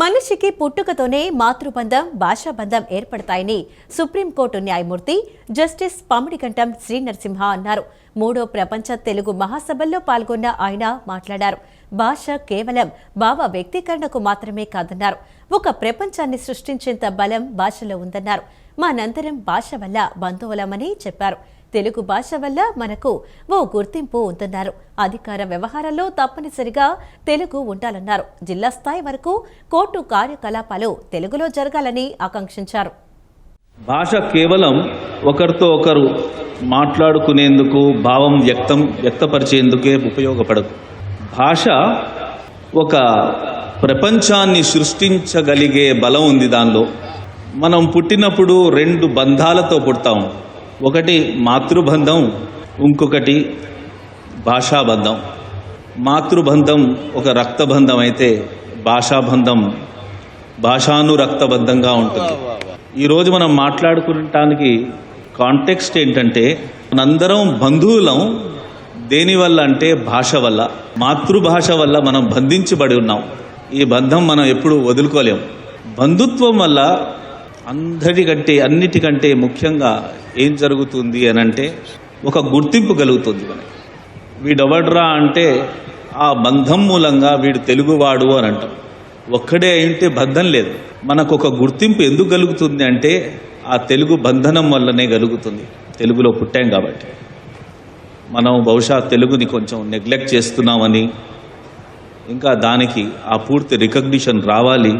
మనిషికి పుట్టుకతోనే మాతృబంధం భాషాబంధం ఏర్పడతాయని సుప్రీంకోర్టు న్యాయమూర్తి జస్టిస్ పామిడికంఠం శ్రీ నరసింహ అన్నారు. మూడో ప్రపంచ తెలుగు మహాసభల్లో పాల్గొన్న ఆయన మాట్లాడారు. భాష కేవలం భావ వ్యక్తీకరణకు మాత్రమే కాదన్నారు. ఒక ప్రపంచాన్ని సృష్టించేంత బలం భాషలో ఉందన్నారు. మనందరం భాష వల్ల బంధువులమని చెప్పారు. తెలుగు భాష వల్ల మనకు ఓ గుర్తింపు ఉందన్నారు. అధికార వ్యవహారాల్లో తప్పనిసరిగా తెలుగు ఉండాలన్నారు. జిల్లా స్థాయి వరకు కోర్టు కార్యకలాపాలు తెలుగులో జరగాలని ఆకాంక్షించారు. భాష కేవలం ఒకరితో ఒకరు మాట్లాడుకునేందుకు, భావం వ్యక్తపరిచేందుకే ఉపయోగపడదు. భాష ఒక ప్రపంచాన్ని సృష్టించగలిగే బలం ఉంది దానిలో. మనం పుట్టినప్పుడు రెండు బంధాలతో పుడతాం. ఒకటి మాతృబంధం, ఇంకొకటి భాషాబంధం. మాతృబంధం ఒక రక్తబంధం అయితే భాషాబంధం భాషానురక్తబంధంగా ఉంటుంది. ఈరోజు మనం మాట్లాడుకోవటానికి కాంటెక్స్ట్ ఏంటంటే, మనందరం బంధువులం. దేనివల్ల అంటే భాష వల్ల, మాతృభాష వల్ల మనం బంధించబడి ఉన్నాం. ఈ బంధం మనం ఎప్పుడూ వదులుకోలేం. బంధుత్వం వల్ల అన్నిటికంటే ముఖ్యంగా ఏం జరుగుతుంది అని అంటే, ఒక గుర్తింపు కలుగుతుంది మనకి. వీడెవడ్రా అంటే ఆ బంధం మూలంగా వీడు తెలుగువాడు అని అంటాం. ఒక్కడే అయితే బంధం లేదు. మనకు ఒక గుర్తింపు ఎందుకు కలుగుతుంది అంటే ఆ తెలుగు బంధనం వల్లనే కలుగుతుంది. తెలుగులో పుట్టాం కాబట్టి. మనం బహుశా తెలుగుని కొంచెం నెగ్లెక్ట్ చేస్తున్నామని, ఇంకా దానికి ఆ పూర్తి రికగ్నిషన్ రావాలి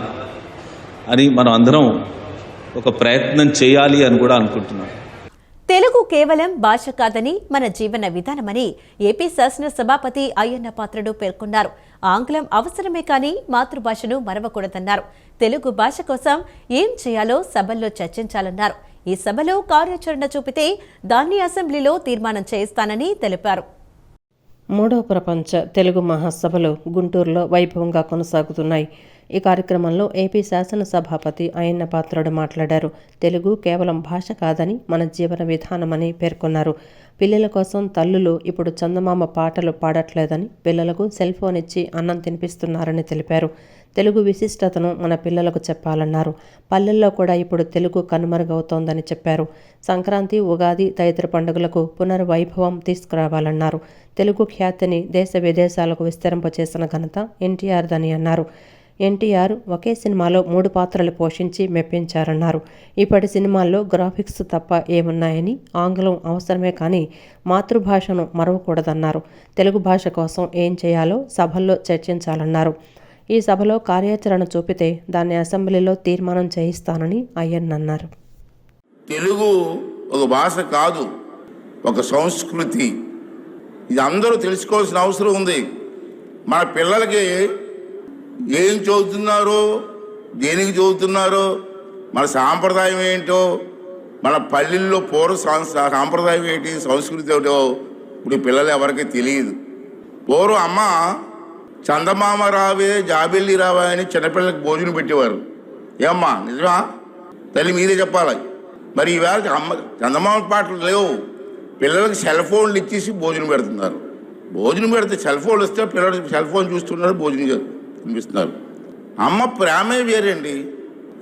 అని మనం అందరం ఒక ప్రయత్నం చేయాలి అని కూడా అనుకుంటున్నాం. తెలుగు కేవలం భాష కాదని మన జీవన విధానమని ఏపీ శాసన సభాపతి అయ్యన్న పాత్రుడు పేర్కొన్నారు. ఆంగ్లం అవసరమే కానీ మాతృభాషను మరవకూడదన్నారు. తెలుగు భాష కోసం ఏం చేయాలో సభల్లో చర్చించాలన్నారు. ఈ సభలో కార్యాచరణ చూపితే దాన్ని అసెంబ్లీలో తీర్మానం చేయిస్తానని తెలిపారు. మూడవ ప్రపంచ తెలుగు మహాసభలు గుంటూరులో వైభవంగా కొనసాగుతున్నాయి. ఈ కార్యక్రమంలో ఏపీ శాసన సభాపతి అయ్యన్న పాత్రుడు మాట్లాడారు. తెలుగు కేవలం భాష కాదని మన జీవన విధానమని పేర్కొన్నారు. పిల్లల కోసం తల్లులు ఇప్పుడు చందమామ పాటలు పాడట్లేదని, పిల్లలకు సెల్ ఫోన్ ఇచ్చి అన్నం తినిపిస్తున్నారని తెలిపారు. తెలుగు విశిష్టతను మన పిల్లలకు చెప్పాలన్నారు. పల్లెల్లో కూడా ఇప్పుడు తెలుగు కనుమరుగవుతోందని చెప్పారు. సంక్రాంతి, ఉగాది తదితర పండుగలకు పునర్వైభవం తీసుకురావాలన్నారు. తెలుగు ఖ్యాతిని దేశ విదేశాలకు విస్తరింపచేసిన ఘనత ఎన్టీఆర్దని అన్నారు. ఎన్టీఆర్ ఒకే సినిమాలో 3 పాత్రలు పోషించి మెప్పించారన్నారు. ఇప్పటి సినిమాల్లో గ్రాఫిక్స్ తప్ప ఏమున్నాయని, ఆంగ్లం అవసరమే కానీ మాతృభాషను మరవకూడదన్నారు. తెలుగు భాష కోసం ఏం చేయాలో సభల్లో చర్చించాలన్నారు. ఈ సభలో కార్యాచరణ చూపితే దాన్ని అసెంబ్లీలో తీర్మానం చేయిస్తానని అయ్యన్న అన్నారు. తెలుగు ఒక భాష కాదు, ఒక సంస్కృతి. ఇది అందరూ తెలుసుకోవాల్సిన అవసరం ఉంది. మన పిల్లలకి ఏం చదువుతున్నారో, దేనికి చదువుతున్నారో, మన సాంప్రదాయం ఏంటో, మన పల్లెల్లో పూర్వ సాంప్రదాయం ఏంటి, సంస్కృతి ఏమిటో ఇప్పుడు పిల్లలు ఎవరికి తెలియదు. పూర్వం అమ్మ చందమామ రావే, జాబిల్లి రావా అని చిన్నపిల్లలకి భోజనం పెట్టేవారు. ఏమ్మా నిజమా? తల్లి మీరే చెప్పాలి. మరి ఈవేళ చందమామ పాటలు లేవు. పిల్లలకి సెల్ ఫోన్లు ఇచ్చేసి భోజనం పెడుతున్నారు. భోజనం పెడితే సెల్ ఫోన్లు వస్తే పిల్లలకి సెల్ ఫోన్ చూస్తున్నారు, భోజనం కనిపిస్తున్నారు. అమ్మ ప్రేమే వేరండి.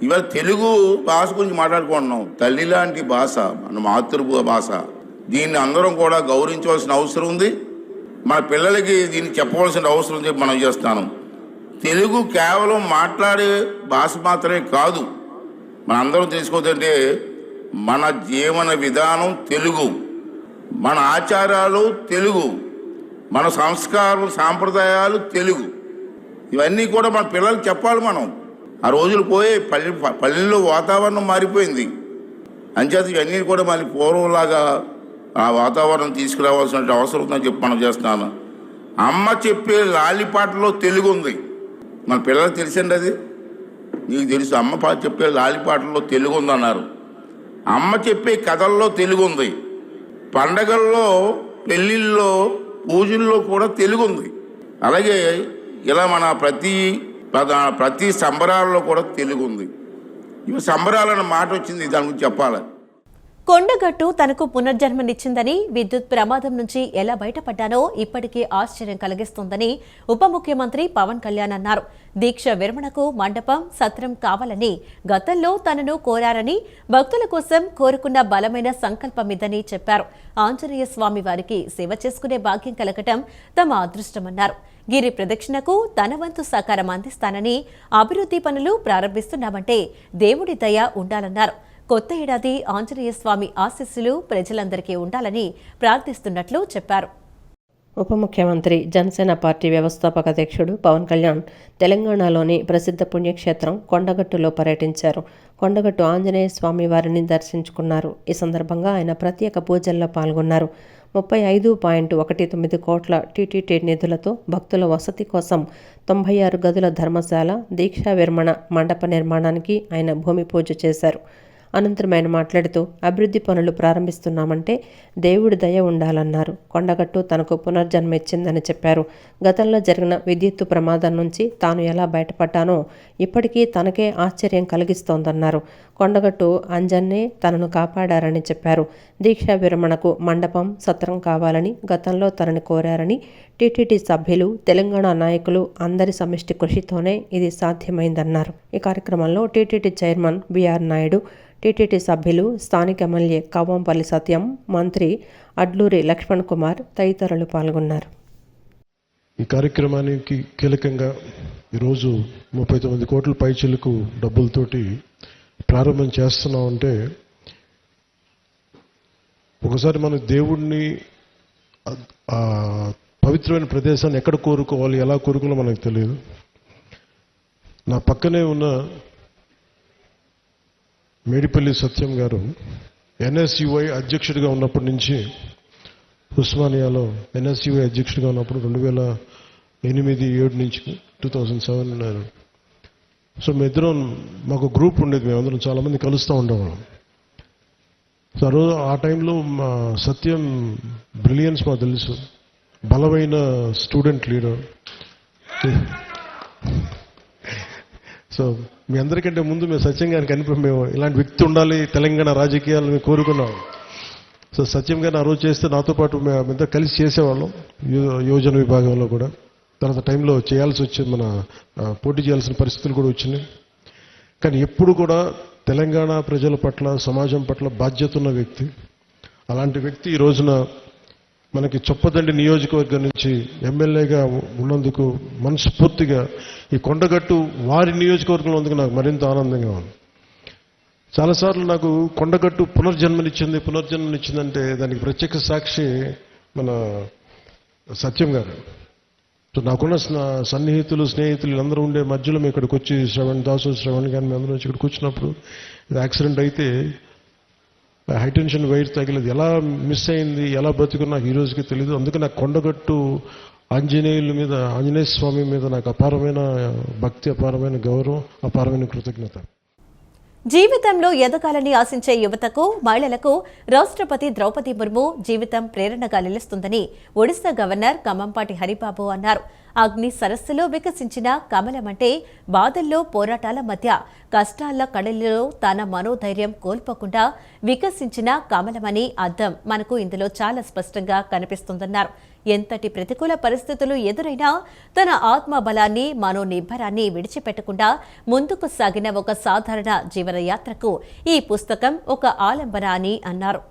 ఇవాళ తెలుగు భాష గురించి మాట్లాడుకుంటున్నాం. తల్లి లాంటి భాష, మన మాతృభాష. దీన్ని అందరం కూడా గౌరవించవలసిన అవసరం ఉంది. మన పిల్లలకి దీన్ని చెప్పవలసిన అవసరం ఉంది. మనం చేస్తున్నాం. తెలుగు కేవలం మాట్లాడే భాష మాత్రమే కాదు. మన అందరం తెలుసుకోవద్దంటే మన జీవన విధానం తెలుగు, మన ఆచారాలు తెలుగు, మన సంస్కారం సాంప్రదాయాలు తెలుగు. ఇవన్నీ కూడా మన పిల్లలకు చెప్పాలి. మనం ఆ రోజులు పోయి పల్లెల్లో వాతావరణం మారిపోయింది. అంచేత ఇవన్నీ కూడా మళ్ళీ పూర్వంలాగా ఆ వాతావరణం తీసుకురావాల్సిన అవసరం ఉందని చెప్పి మనం చేస్తున్నాను. అమ్మ చెప్పే లాలిపాటలో తెలుగు ఉంది. మన పిల్లలకు తెలిసండి, అది నీకు తెలుసు. అమ్మ చెప్పే లాలిపాటలో తెలుగు ఉందన్నారు. అమ్మ చెప్పే కథల్లో తెలుగు ఉంది. పండగల్లో, పెళ్ళిళ్ళలో, పూజల్లో కూడా తెలుగు ఉంది. అలాగే ఇలా మన ప్రతి సంబరాల్లో కూడా తెలుగు ఉంది. ఇవి సంబరాలన్న మాట వచ్చింది, దాని గురించి చెప్పాలి. కొండగట్టు తనకు పునర్జన్మనిచ్చిందని, విద్యుత్ ప్రమాదం నుంచి ఎలా బయటపడ్డానో ఇప్పటికీ ఆశ్చర్యం కలిగిస్తోందని ఉప ముఖ్యమంత్రి పవన్ కళ్యాణ్ అన్నారు. దీక్ష విరమణకు మండపం, సత్రం కావాలని గతంలో తనను కోరారని, భక్తుల కోసం కోరుకున్న బలమైన సంకల్పమిదని చెప్పారు. ఆంజనేయ స్వామి వారికి సేవ చేసుకునే భాగ్యం కలగటం తమ అదృష్టమన్నారు. గిరి ప్రదక్షిణకు తన వంతు సహకారం అందిస్తానని, అభివృద్ధి పనులు ప్రారంభిస్తున్నామంటే దేవుడి దయ ఉండాలన్నారు. కొత్త ఏడాది ఆంజనేయ స్వామి ఆశీస్సులు ప్రజలందరికీ ఉండాలని ప్రార్థిస్తున్నట్లు చెప్పారు. ఉప ముఖ్యమంత్రి, జనసేన పార్టీ వ్యవస్థాపక అధ్యక్షుడు పవన్ కళ్యాణ్ తెలంగాణలోని ప్రసిద్ధ పుణ్యక్షేత్రం కొండగట్టులో పర్యటించారు. కొండగట్టు ఆంజనేయ స్వామి వారిని దర్శించుకున్నారు. ఈ సందర్భంగా ఆయన ప్రత్యేక పూజల్లో పాల్గొన్నారు. 35.19 కోట్ల టీటీటీ నిధులతో భక్తుల వసతి కోసం 96 గదుల ధర్మశాల, దీక్షా విరమణ మండప నిర్మాణానికి ఆయన భూమి పూజ చేశారు. అనంతరం ఆయన మాట్లాడుతూ, అభివృద్ధి పనులు ప్రారంభిస్తున్నామంటే దేవుడి దయ ఉండాలన్నారు. కొండగట్టు తనకు పునర్జన్మ ఇచ్చిందని చెప్పారు. గతంలో జరిగిన విద్యుత్తు ప్రమాదం నుంచి తాను ఎలా బయటపడ్డానో ఇప్పటికీ తనకే ఆశ్చర్యం కలిగిస్తోందన్నారు. కొండగట్టు అంజన్నే తనను కాపాడారని చెప్పారు. దీక్షా విరమణకు మండపం, సత్రం కావాలని గతంలో తనని కోరారని, టీటీడీ సభ్యులు, తెలంగాణ నాయకులు అందరి సమిష్టి కృషితోనే ఇది సాధ్యమైందన్నారు. ఈ కార్యక్రమంలో టీటీడీ చైర్మన్ బిఆర్ నాయుడు, టీటీడీ సభ్యులు, స్థానిక ఎమ్మెల్యే కవ్వంపల్లి సత్యం, మంత్రి అడ్లూరి లక్ష్మణ్ కుమార్ తదితరులు పాల్గొన్నారు. ఈ కార్యక్రమానికి కీలకంగా ఈరోజు 39 కోట్ల పైచిలకు డబ్బులతోటి ప్రారంభం చేస్తున్నామంటే, ఒకసారి మన దేవుణ్ణి పవిత్రమైన ప్రదేశాన్ని ఎక్కడ కోరుకోవాలి, ఎలా కోరుకోవాలో మనకు తెలియదు. నా పక్కనే ఉన్న మేడిపల్లి సత్యం గారు ఎన్ఎస్యుఐ అధ్యక్షుడిగా ఉన్నప్పటి నుంచి, ఉస్మానియాలో ఎన్ఎస్యుఐ అధ్యక్షుడిగా ఉన్నప్పుడు 2008-7 నుంచి 2007 ఉన్నారు. సో మేమిద్దరం, మాకు గ్రూప్ ఉండేది, మేమందరం చాలామంది కలుస్తూ ఉండేవాళ్ళం. సో ఆ టైంలో మా సత్యం బ్రిలియన్స్ మాకు తెలుసు, బలమైన స్టూడెంట్ లీడర్. సో మీ అందరికంటే ముందు మేము సత్యం గారికి కనిపి మేము ఇలాంటి వ్యక్తి ఉండాలి తెలంగాణ రాజకీయాలు మేము కోరుకున్నాం. సో సత్యం గారిని ఆ రోజు చేస్తే నాతో పాటు మేమంతా కలిసి చేసేవాళ్ళం యోజన విభాగంలో కూడా. తర్వాత టైంలో చేయాల్సి వచ్చింది, మన పోటీ చేయాల్సిన పరిస్థితులు కూడా వచ్చినాయి. కానీ ఎప్పుడు కూడా తెలంగాణ ప్రజల పట్ల, సమాజం పట్ల బాధ్యత ఉన్న వ్యక్తి. అలాంటి వ్యక్తి ఈ రోజున మనకి చొప్పదండి నియోజకవర్గం నుంచి ఎమ్మెల్యేగా ఉన్నందుకు మనస్ఫూర్తిగా ఈ కొండగట్టు వారి నియోజకవర్గంలో ఉన్నందుకు నాకు మరింత ఆనందంగా ఉంది. చాలాసార్లు నాకు కొండగట్టు పునర్జన్మనిచ్చిందంటే దానికి ప్రత్యక్ష సాక్షి మన సత్యం గారు. సో నాకున్న సన్నిహితులు, స్నేహితులు అందరూ ఉండే మధ్యలో మేము ఇక్కడికి వచ్చి శ్రవణ్ కానీ మేమందరం ఇక్కడికి వచ్చినప్పుడు యాక్సిడెంట్ అయితే హైటెన్షన్ వైర్ తగిలేదు, ఎలా మిస్ అయింది, ఎలా బతుకున్నా ఈ రోజుకి తెలియదు. అందుకే నాకు కొండగట్టు ఆంజనేయ స్వామి మీద నాకు అపారమైన భక్తి, అపారమైన గౌరవం, అపారమైన కృతజ్ఞత. జీవితంలో ఎదగాలని ఆశించే యువతకు, మహిళలకు రాష్ట్రపతి ద్రౌపది ముర్ము జీవితం ప్రేరణగా నిలుస్తుందని ఒడిశా గవర్నర్ కంభంపాటి హరిబాబు అన్నారు. అగ్ని సరస్సులో వికసించిన కమలమంటే బాధల్లో, పోరాటాల మధ్య, కష్టాల కడలిలో తన మనోధైర్యం కోల్పోకుండా వికసించిన కమలమని అర్థం మనకు ఇందులో చాలా స్పష్టంగా కనిపిస్తుందన్నారు. ఎంతటి ప్రతికూల పరిస్థితులు ఎదురైనా తన ఆత్మబలాన్ని, మనోనిబ్బరాన్ని విడిచిపెట్టకుండా ముందుకు సాగిన ఒక సాధారణ జీవనయాత్రకు ఈ పుస్తకం ఒక ఆలంబన అని అన్నారు.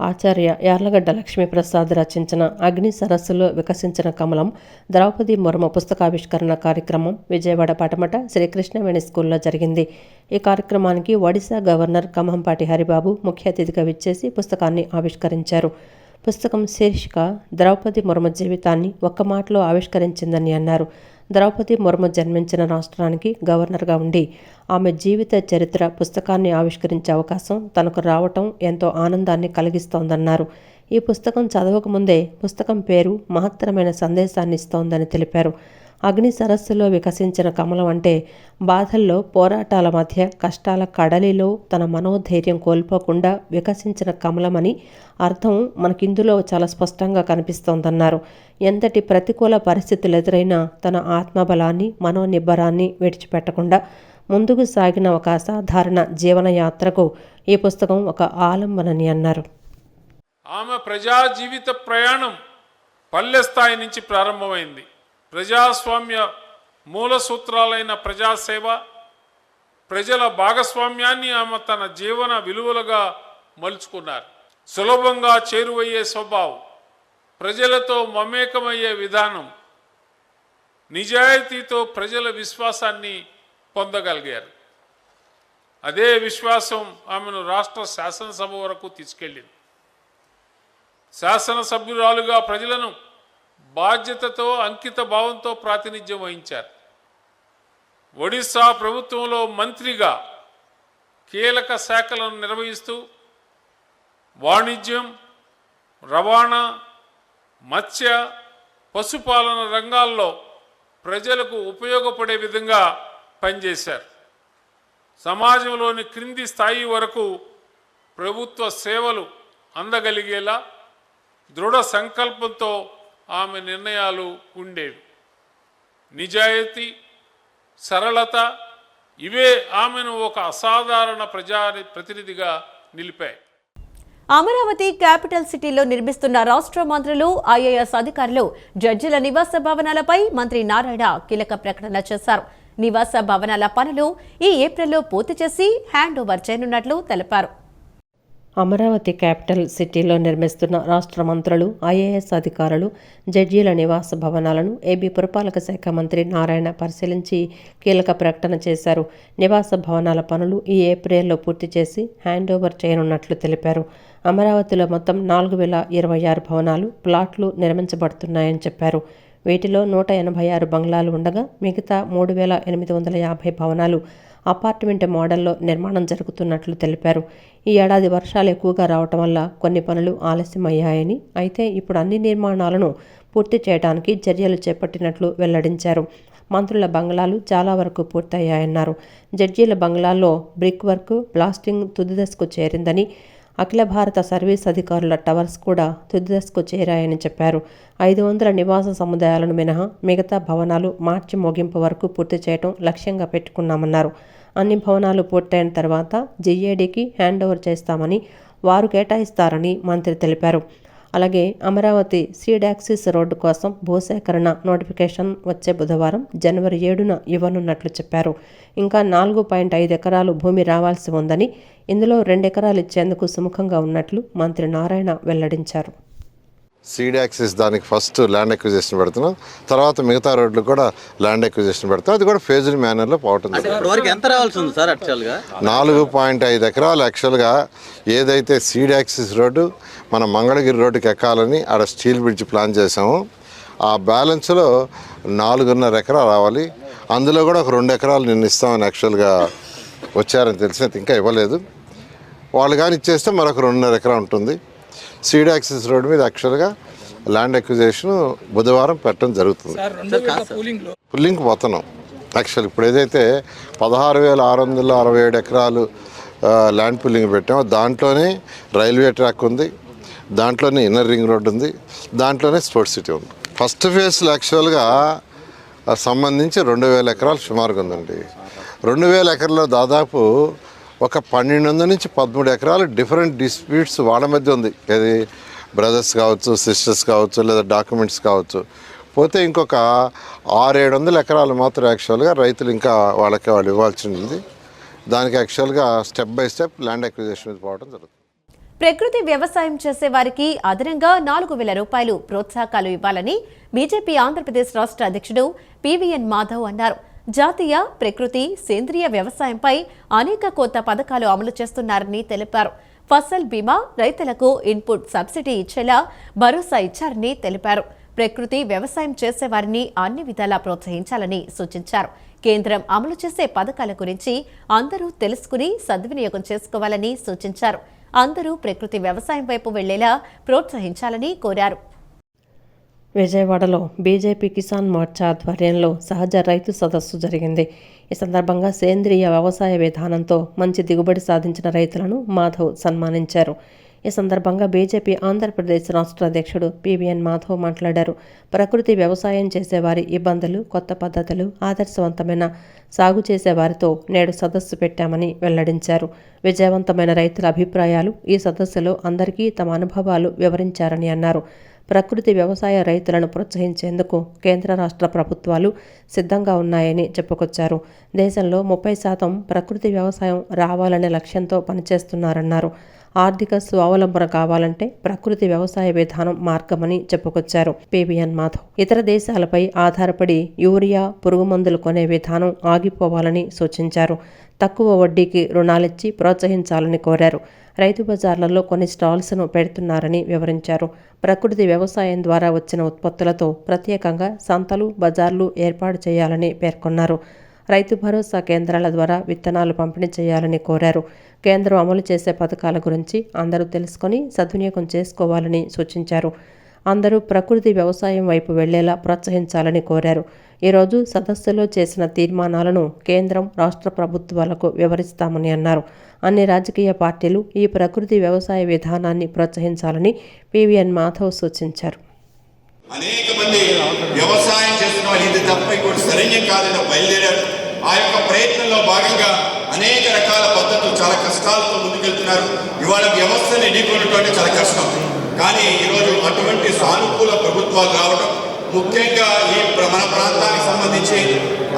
ఆచార్య యార్లగడ్డ లక్ష్మీప్రసాద్ రచించిన అగ్ని సరస్సులో వికసించిన కమలం ద్రౌపది ముర్ము పుస్తకావిష్కరణ కార్యక్రమం విజయవాడ పటమట శ్రీకృష్ణవేణి స్కూల్లో జరిగింది. ఈ కార్యక్రమానికి ఒడిశా గవర్నర్ కంభంపాటి హరిబాబు ముఖ్య అతిథిగా విచ్చేసి పుస్తకాన్ని ఆవిష్కరించారు. పుస్తకం శీర్షిక ద్రౌపది ముర్ము జీవితాన్ని ఒక్క మాటలో ఆవిష్కరించిందని అన్నారు. ద్రౌపది ముర్ము జన్మించిన రాష్ట్రానికి గవర్నర్గా ఉండి ఆమె జీవిత చరిత్ర పుస్తకాన్ని ఆవిష్కరించే అవకాశం తనకు రావటం ఎంతో ఆనందాన్ని కలిగిస్తోందన్నారు. ఈ పుస్తకం చదవకముందే పుస్తకం పేరు మహత్తరమైన సందేశాన్ని ఇస్తోందని తెలిపారు. అగ్ని సరస్సులో వికసించిన కమలం అంటే బాధల్లో, పోరాటాల మధ్య, కష్టాల కడలిలో తన మనోధైర్యం కోల్పోకుండా వికసించిన కమలమని అర్థం మనకిందులో చాలా స్పష్టంగా కనిపిస్తోందన్నారు. ఎంతటి ప్రతికూల పరిస్థితులు ఎదురైనా తన ఆత్మబలాన్ని, మనోనిబ్బరాన్ని విడిచిపెట్టకుండా ముందుకు సాగిన ఒక అసాధారణ జీవన యాత్రకు ఈ పుస్తకం ఒక ఆలంబనని అన్నారు. ఆమె ప్రజా జీవిత ప్రయాణం పల్లె స్థాయి నుంచి ప్రారంభమైంది. ప్రజాస్వామ్య మూల సూత్రాలైన ప్రజాసేవ, ప్రజల భాగస్వామ్యాన్ని ఆమె తన జీవన విలువలుగా మలుచుకున్నారు. సులభంగా చేరువయ్యే స్వభావం, ప్రజలతో మమేకమయ్యే విధానం, నిజాయితీతో ప్రజల విశ్వాసాన్ని పొందగలిగారు. అదే విశ్వాసం ఆమెను రాష్ట్ర శాసనసభ వరకు తీసుకెళ్ళింది. శాసనసభ్యురాలుగా ప్రజలను బాధ్యతతో అంకిత భావంతో ప్రాతినిధ్యం వహించారు. ఒడిశా ప్రభుత్వంలో మంత్రిగా కీలక శాఖలను నిర్వహిస్తూ వాణిజ్యం, రవాణా, మత్స్య, పశుపాలన రంగాల్లో ప్రజలకు ఉపయోగపడే విధంగా పనిచేశారు. సమాజంలోని క్రింది స్థాయి వరకు ప్రభుత్వ సేవలు అందగలిగేలా దృఢ సంకల్పంతో ఆమె నిర్ణయాలు ఉండేవి. నిజాయితీ, సరళత ఇవే ఆమెను ఒక అసాధారణ ప్రతినిధిగా నిలిపాయి. అమరావతి క్యాపిటల్ సిటీలో నిర్మిస్తున్న రాష్ట్ర మంత్రులు, ఐఏఎస్ అధికారులు, జడ్జిల నివాస భవనాలపై మంత్రి నారాయణ కీలక ప్రకటన చేశారు. నివాస భవనాల పనులు ఈ ఏప్రిల్లో పూర్తి చేసి హ్యాండ్ ఓవర్ చేయనున్నట్లు తెలిపారు. అమరావతి క్యాపిటల్ సిటీలో నిర్మిస్తున్న రాష్ట్ర మంత్రులు, ఐఏఎస్ అధికారులు, జడ్జీల నివాస భవనాలను ఏబీ పురపాలక శాఖ మంత్రి నారాయణ పరిశీలించి కీలక ప్రకటన చేశారు. నివాస భవనాల పనులు ఈ ఏప్రిల్లో పూర్తి చేసి హ్యాండ్ ఓవర్ చేయనున్నట్లు తెలిపారు. అమరావతిలో మొత్తం 4026 భవనాలు, ప్లాట్లు నిర్మించబడుతున్నాయని చెప్పారు. వీటిలో 186 బంగ్లాలు ఉండగా మిగతా 3850 భవనాలు అపార్ట్మెంట్ మోడల్లో నిర్మాణం జరుగుతున్నట్లు తెలిపారు. ఈ ఏడాది వర్షాలు ఎక్కువగా రావటం వల్ల కొన్ని పనులు ఆలస్యమయ్యాయని, అయితే ఇప్పుడు అన్ని నిర్మాణాలను పూర్తి చేయడానికి చర్యలు చేపట్టినట్లు వెల్లడించారు. మంత్రుల బంగ్లాలు చాలా వరకు పూర్తయ్యాయన్నారు. జడ్జీల బంగ్లాల్లో బ్రిక్ వర్క్, ప్లాస్టింగ్ తుది దశకు చేరిందని, అఖిల భారత సర్వీస్ అధికారుల టవర్స్ కూడా తుది దశకు చేరాయని చెప్పారు. 500 నివాస సముదాయాలను మినహా మిగతా భవనాలు మార్చి ముగింపు వరకు పూర్తి చేయడం లక్ష్యంగా పెట్టుకున్నామన్నారు. అన్ని భవనాలు పూర్తయిన తర్వాత జీఏడీకి హ్యాండ్ ఓవర్ చేస్తామని, వారు కేటాయిస్తారని మంత్రి తెలిపారు. అలాగే అమరావతి సీడాక్సిస్ రోడ్డు కోసం భూసేకరణ నోటిఫికేషన్ వచ్చే బుధవారం జనవరి 7న ఇవ్వనున్నట్లు చెప్పారు. ఇంకా 4.5 ఎకరాలు భూమి రావాల్సి ఉందని, ఇందులో 2 ఎకరాలు ఇచ్చేందుకు సుముఖంగా ఉన్నట్లు మంత్రి నారాయణ వెల్లడించారు. సీడాక్సిస్ దానికి ఫస్ట్ ల్యాండ్ అక్విజిషన్ పెడుతున్నాం, తర్వాత మిగతా రోడ్లు కూడా ల్యాండ్ అక్విజిషన్ పెడతాం. అది కూడా ఫేజ్డ్ మేనర్లో పోవటం. ఎంత రావాల్సి ఉంది సార్? యాక్చువల్గా 4.5 ఎకరాలు యాక్చువల్గా ఏదైతే సీడాక్సిస్ రోడ్డు మన మంగళగిరి రోడ్డుకి ఎక్కాలని ఆడ స్టీల్ బ్రిడ్జ్ ప్లాన్ చేసాము. ఆ బ్యాలెన్స్లో 4.5 ఎకరాలు రావాలి. అందులో కూడా ఒక 2 ఎకరాలు నిన్న ఇస్తామని యాక్చువల్గా వచ్చారని తెలిసినది, ఇంకా ఇవ్వలేదు. వాళ్ళు కానీ ఇచ్చేస్తే మరొక 2.5 ఎకరా ఉంటుంది. సీడాక్సిస్ రోడ్ మీద యాక్చువల్గా ల్యాండ్ అక్విజిషన్ బుధవారం పెట్టడం జరుగుతుంది. పుల్లింగ్ పోతున్నాం. యాక్చువల్ ఇప్పుడు ఏదైతే 16,667 ఎకరాలు ల్యాండ్ పుల్లింగ్ పెట్టామో దాంట్లోనే రైల్వే ట్రాక్ ఉంది, దాంట్లోనే ఇన్నర్ రింగ్ రోడ్ ఉంది, దాంట్లోనే స్పోర్ట్స్ సిటీ ఉంది. ఫస్ట్ ఫేజ్లో యాక్చువల్గా సంబంధించి 2,000 ఎకరాలు సుమారుగా ఉందండి. 2,000 ఎకరాల్లో దాదాపు ఒక 1200 నుంచి 13 ఎకరాలు డిఫరెంట్ డిస్ప్యూట్స్ వాళ్ళ మధ్య ఉంది. ఇది బ్రదర్స్ కావచ్చు, సిస్టర్స్ కావచ్చు, లేదా డాక్యుమెంట్స్ కావచ్చు. పోతే ఇంకొక 600-700 ఎకరాలు మాత్రం యాక్చువల్గా రైతులు ఇంకా వాళ్ళకి వాళ్ళు ఇవ్వాల్సి ఉంది. దానికి యాక్చువల్గా step by step land acquisition మీద పోవడం జరుగుతుంది. ప్రకృతి వ్యవసాయం చేసే వారికి అదనంగా 4,000 రూపాయలు ప్రోత్సాహకాలు ఇవ్వాలని బీజేపీ ఆంధ్రప్రదేశ్ రాష్ట్ర అధ్యక్షుడు పివిఎన్ మాధవ్ అన్నారు. జాతీయ ప్రకృతి సేంద్రియ వ్యవసాయంపై అనేక కొత్త పథకాలు అమలు చేస్తున్నారని తెలిపారు. ఫసల్ బీమా, రైతులకు ఇన్పుట్ సబ్సిడీ ఇచ్చేలా భరోసా ఇచ్చారని తెలిపారు. ప్రకృతి వ్యవసాయం చేసేవారిని అన్ని విధాలా ప్రోత్సహించాలని సూచించారు. కేంద్రం అమలు చేసే పథకాల గురించి అందరూ తెలుసుకుని సద్వినియోగం చేసుకోవాలని సూచించారు. అందరూ ప్రకృతి వ్యవసాయం వైపు వెళ్లేలా ప్రోత్సహించాలని కోరారు. విజయవాడలో బీజేపీ కిసాన్ మోర్చా ఆధ్వర్యంలో సహజ రైతు సదస్సు జరిగింది. ఈ సందర్భంగా సేంద్రియ వ్యవసాయ విధానంతో మంచి దిగుబడి సాధించిన రైతులను మాధవ్ సన్మానించారు. ఈ సందర్భంగా బీజేపీ ఆంధ్రప్రదేశ్ రాష్ట్ర అధ్యక్షుడు పివిఎన్ మాధవ్ మాట్లాడారు. ప్రకృతి వ్యవసాయం చేసేవారి ఇబ్బందులు, కొత్త పద్ధతులు, ఆదర్శవంతమైన సాగు చేసేవారితో నేడు సదస్సు పెట్టామని వెల్లడించారు. విజయవంతమైన రైతుల అభిప్రాయాలు ఈ సదస్సులో అందరికీ తమ అనుభవాలు వివరించారని అన్నారు. ప్రకృతి వ్యవసాయ రైతులను ప్రోత్సహించేందుకు కేంద్ర రాష్ట్ర ప్రభుత్వాలు సిద్ధంగా ఉన్నాయని చెప్పుకొచ్చారు. దేశంలో 30% ప్రకృతి వ్యవసాయం రావాలనే లక్ష్యంతో పనిచేస్తున్నారన్నారు. ఆర్థిక స్వావలంబన కావాలంటే ప్రకృతి వ్యవసాయ విధానం మార్గమని చెప్పుకొచ్చారు పివిఎన్ మాధవ్. ఇతర దేశాలపై ఆధారపడి యూరియా, పురుగుమందులు కొనే విధానం ఆగిపోవాలని సూచించారు. తక్కువ వడ్డీకి రుణాలిచ్చి ప్రోత్సహించాలని కోరారు. రైతు బజార్లలో కొన్ని స్టాల్స్ను పెడుతున్నారని వివరించారు. ప్రకృతి వ్యవసాయం ద్వారా వచ్చిన ఉత్పత్తులతో ప్రత్యేకంగా సంతలు, బజార్లు ఏర్పాటు చేయాలని పేర్కొన్నారు. రైతు భరోసా కేంద్రాల ద్వారా విత్తనాలు పంపిణీ చేయాలని కోరారు. కేంద్రం అమలు చేసే పథకాల గురించి అందరూ తెలుసుకొని సద్వినియోగం చేసుకోవాలని సూచించారు. అందరూ ప్రకృతి వ్యవసాయం వైపు వెళ్లేలా ప్రోత్సహించాలని కోరారు. ఈరోజు సదస్సులో చేసిన తీర్మానాలను కేంద్రం, రాష్ట్ర ప్రభుత్వాలకు వివరిస్తామని అన్నారు. అన్ని రాజకీయ పార్టీలు ఈ ప్రకృతి వ్యవసాయ విధానాన్ని ప్రోత్సహించాలని పివిఎన్ మాధవ్ సూచించారు. అనేక మంది వ్యవసాయం చేస్తున్న వాళ్ళు ఇది తప్ప ఇంకోటి సరైన కాదని బయలుదేరారు. ఆ యొక్క ప్రయత్నంలో భాగంగా అనేక రకాల పద్ధతులు చాలా కష్టాలతో ముందుకెళ్తున్నారు. ఇవాళ వ్యవస్థను ఎన్నుకున్నటువంటి చాలా కష్టం. కానీ ఈరోజు అటువంటి సానుకూల ప్రభుత్వాలు రావడం, ముఖ్యంగా ఈ మన ప్రాంతానికి సంబంధించి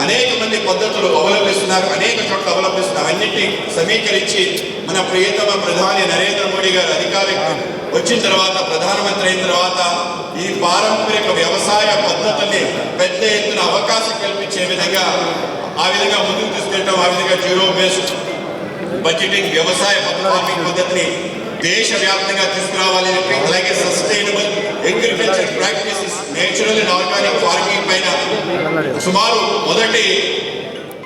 అనేక మంది పద్ధతులు అవలంబిస్తున్నారు, అనేక చోట్ల అవలంబిస్తున్నారు. అన్నింటినీ సమీకరించి మన ప్రియతమ ప్రధాని నరేంద్ర మోడీ గారు అధికారికి వచ్చిన తర్వాత, ప్రధానమంత్రి అయిన తర్వాత ఈ పారంపరిక వ్యవసాయ పద్ధతుల్ని పెద్ద ఎత్తున అవకాశం కల్పించే విధంగా ఆ విధంగా ముందుకు తీసుకెళ్ళటం, ఆ విధంగా జీరో బేస్డ్ బడ్జెటింగ్ వ్యవసాయ ఫార్మింగ్ పద్ధతిని దేశవ్యాప్తంగా తీసుకురావాలి. అలాగే sustainable agriculture practices, natural and organic farming పైన సుమారు మొదటి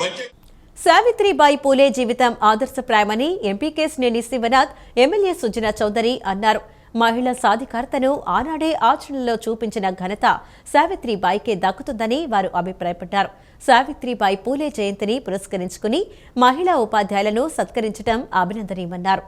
బడ్జెట్. సావిత్రిబాయి పూలే జీవితం ఆదర్శప్రాయమని ఎంపీ కేశినేని శివనాథ్, ఎమ్మెల్యే సుజనా చౌదరి అన్నారు. మహిళా సాధికారతను ఆనాడే ఆచరణలో చూపించిన ఘనత సావిత్రిబాయికే దక్కుతుందని వారు అభిప్రాయపడ్డారు. సావిత్రిబాయి పూలే జయంతిని పురస్కరించుకుని మహిళా ఉపాధ్యాయులను సత్కరించడం అభినందనీయమన్నారు.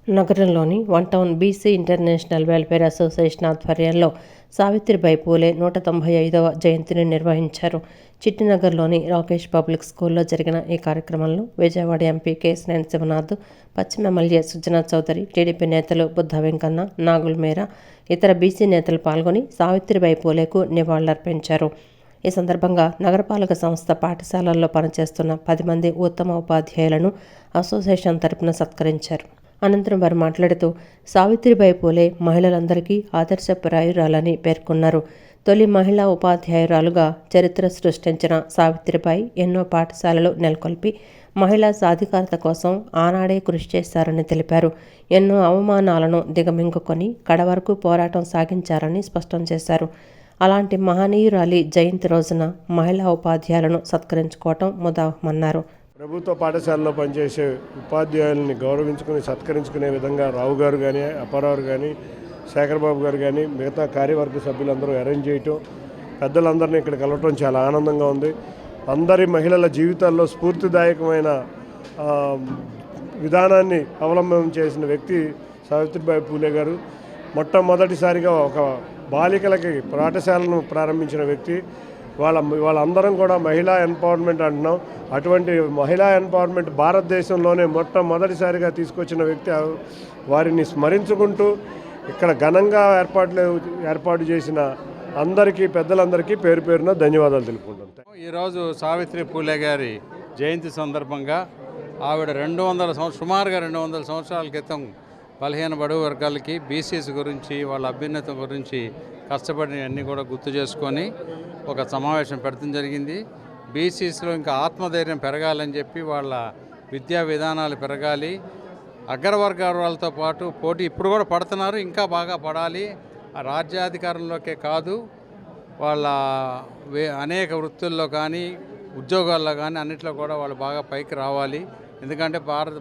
నగరంలోని 1 town BC international welfare association ఆధ్వర్యంలో సావిత్రిబాయి పూలే 195వ జయంతిని నిర్వహించారు. చిట్టినగర్లోని రాకేష్ పబ్లిక్ స్కూల్లో జరిగిన ఈ కార్యక్రమంలో విజయవాడ ఎంపీ కేశినేని శివనాథ్, పశ్చిమ ఎమ్మెల్యే సుజనా చౌదరి, టీడీపీ నేతలు బుద్ధ వెంకన్న, నాగుల్ మేరా, ఇతర బీసీ నేతలు పాల్గొని సావిత్రిబాయి పూలేకు నివాళులర్పించారు. ఈ సందర్భంగా నగరపాలక సంస్థ పాఠశాలల్లో పనిచేస్తున్న 10 మంది ఉత్తమ ఉపాధ్యాయులను అసోసియేషన్ తరపున సత్కరించారు. అనంతరం వారు మాట్లాడుతూ సావిత్రిబాయి పూలే మహిళలందరికీ ఆదర్శప్రాయురాలని పేర్కొన్నారు. తొలి మహిళా ఉపాధ్యాయురాలుగా చరిత్ర సృష్టించిన సావిత్రిబాయి ఎన్నో పాఠశాలలు నెలకొల్పి మహిళా సాధికారత కోసం ఆనాడే కృషి చేశారని తెలిపారు. ఎన్నో అవమానాలను దిగమింగుకొని కడవరకు పోరాటం సాగించారని స్పష్టం చేశారు. అలాంటి మహనీయురాలి జయంతి రోజున మహిళా ఉపాధ్యాయులను సత్కరించుకోవటం ముదావహమన్నారు. ప్రభుత్వ పాఠశాలలో పనిచేసే ఉపాధ్యాయుల్ని గౌరవించుకుని సత్కరించుకునే విధంగా రావు గారు కానీ, అప్పారావు కానీ, శేఖర్బాబు గారు కానీ, మిగతా కార్యవర్గ సభ్యులందరూ అరేంజ్ చేయటం, పెద్దలందరినీ ఇక్కడ కలవటం చాలా ఆనందంగా ఉంది. అందరి మహిళల జీవితాల్లో స్ఫూర్తిదాయకమైన విధానాన్ని అవలంబనం చేసిన వ్యక్తి సావిత్రిబాయి పూలే గారు. మొట్టమొదటిసారిగా ఒక బాలికలకి పాఠశాలను ప్రారంభించిన వ్యక్తి. వాళ్ళందరం కూడా మహిళా ఎంపవర్మెంట్ అంటున్నాం. అటువంటి మహిళా ఎంపవర్మెంట్ భారతదేశంలోనే మొట్టమొదటిసారిగా తీసుకొచ్చిన వ్యక్తి. వారిని స్మరించుకుంటూ ఇక్కడ ఘనంగా ఏర్పాటు చేసిన అందరికీ, పెద్దలందరికీ పేరు పేరున ధన్యవాదాలు తెలుపుకుంటాం. ఈరోజు సావిత్రి పూలే గారి జయంతి సందర్భంగా ఆవిడ సుమారుగా 200 సంవత్సరాల క్రితం బలహీన బడుగు వర్గాలకి, బీసీస్ గురించి, వాళ్ళ అభ్యున్నతి గురించి కష్టపడినవన్నీ కూడా గుర్తు చేసుకొని ఒక సమావేశం పెడతాం జరిగింది. బీసీస్లో ఇంకా ఆత్మధైర్యం పెరగాలని చెప్పి వాళ్ళ విద్యా విధానాలు పెరగాలి, అగ్రవర్గాల వాళ్ళతో పాటు పోటీ ఇప్పుడు కూడా పడుతున్నారు, ఇంకా బాగా పడాలి. రాజ్యాధికారంలోకే కాదు, వాళ్ళ అనేక వృత్తుల్లో కానీ, ఉద్యోగాల్లో కానీ అన్నింటిలో కూడా వాళ్ళు బాగా పైకి రావాలి. ఎందుకంటే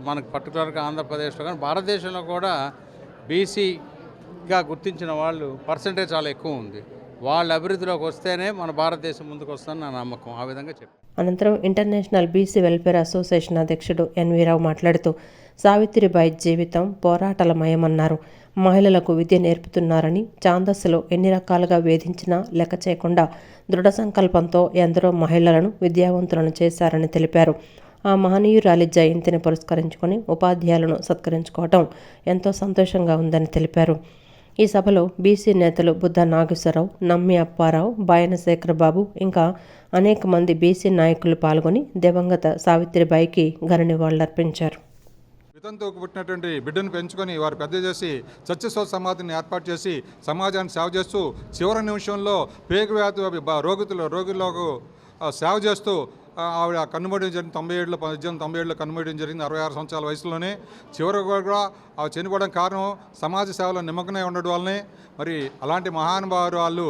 మనకు పర్టికులర్గా ఆంధ్రప్రదేశ్లో కానీ భారతదేశంలో కూడా బీసీగా గుర్తించిన వాళ్ళు పర్సంటేజ్ చాలా ఎక్కువ ఉంది. వాళ్ళ అభివృద్ధిలోకి వస్తేనే మన భారతదేశం ముందుకు వస్తుందని నా నమ్మకం. ఆ విధంగా చెప్పారు. అనంతరం ఇంటర్నేషనల్ బీసీ వెల్ఫేర్ అసోసియేషన్ అధ్యక్షుడు ఎన్వి రావు మాట్లాడుతూ సావిత్రిబాయి జీవితం పోరాటలమయమన్నారు. మహిళలకు విద్య నేర్పుతున్నారని, ఛాందస్సులో ఎన్ని రకాలుగా వేధించినా లెక్క చేయకుండా దృఢ సంకల్పంతో ఎందరో మహిళలను విద్యావంతులను చేశారని తెలిపారు. ఆ మహనీయురాలి జయంతిని పురస్కరించుకొని ఉపాధ్యాయులను సత్కరించుకోవటం ఎంతో సంతోషంగా ఉందని తెలిపారు. ఈ సభలో బీసీ నేతలు బుద్ధ నాగేశ్వరరావు, నమ్మి అప్పారావు, బాయన శేఖరబాబు ఇంకా అనేక మంది బీసీ నాయకులు పాల్గొని దివంగత సావిత్రిబాయికి ఘన నివాళులర్పించారు. వితంతో పుట్టినటువంటి బిడ్డను పెంచుకొని వారు పెద్ద చేసి సత్యశోధ సమాధిని ఏర్పాటు చేసి సమాజాన్ని సేవ చేస్తూ చివరి నిమిషంలో పేగు వ్యాధి రోగులకు సేవ చేస్తూ ఆవిడ కన్నుమూయడం జరిగింది. 97లో కన్నుమూయడం జరిగింది 66 సంవత్సరాల వయసులోనే. చివరి కూడా ఆవిడ చనిపోవడం కారణం సమాజ సేవలో నిమగ్నమై ఉండడం వల్లనే. మరి అలాంటి మహానుభావులు వాళ్ళు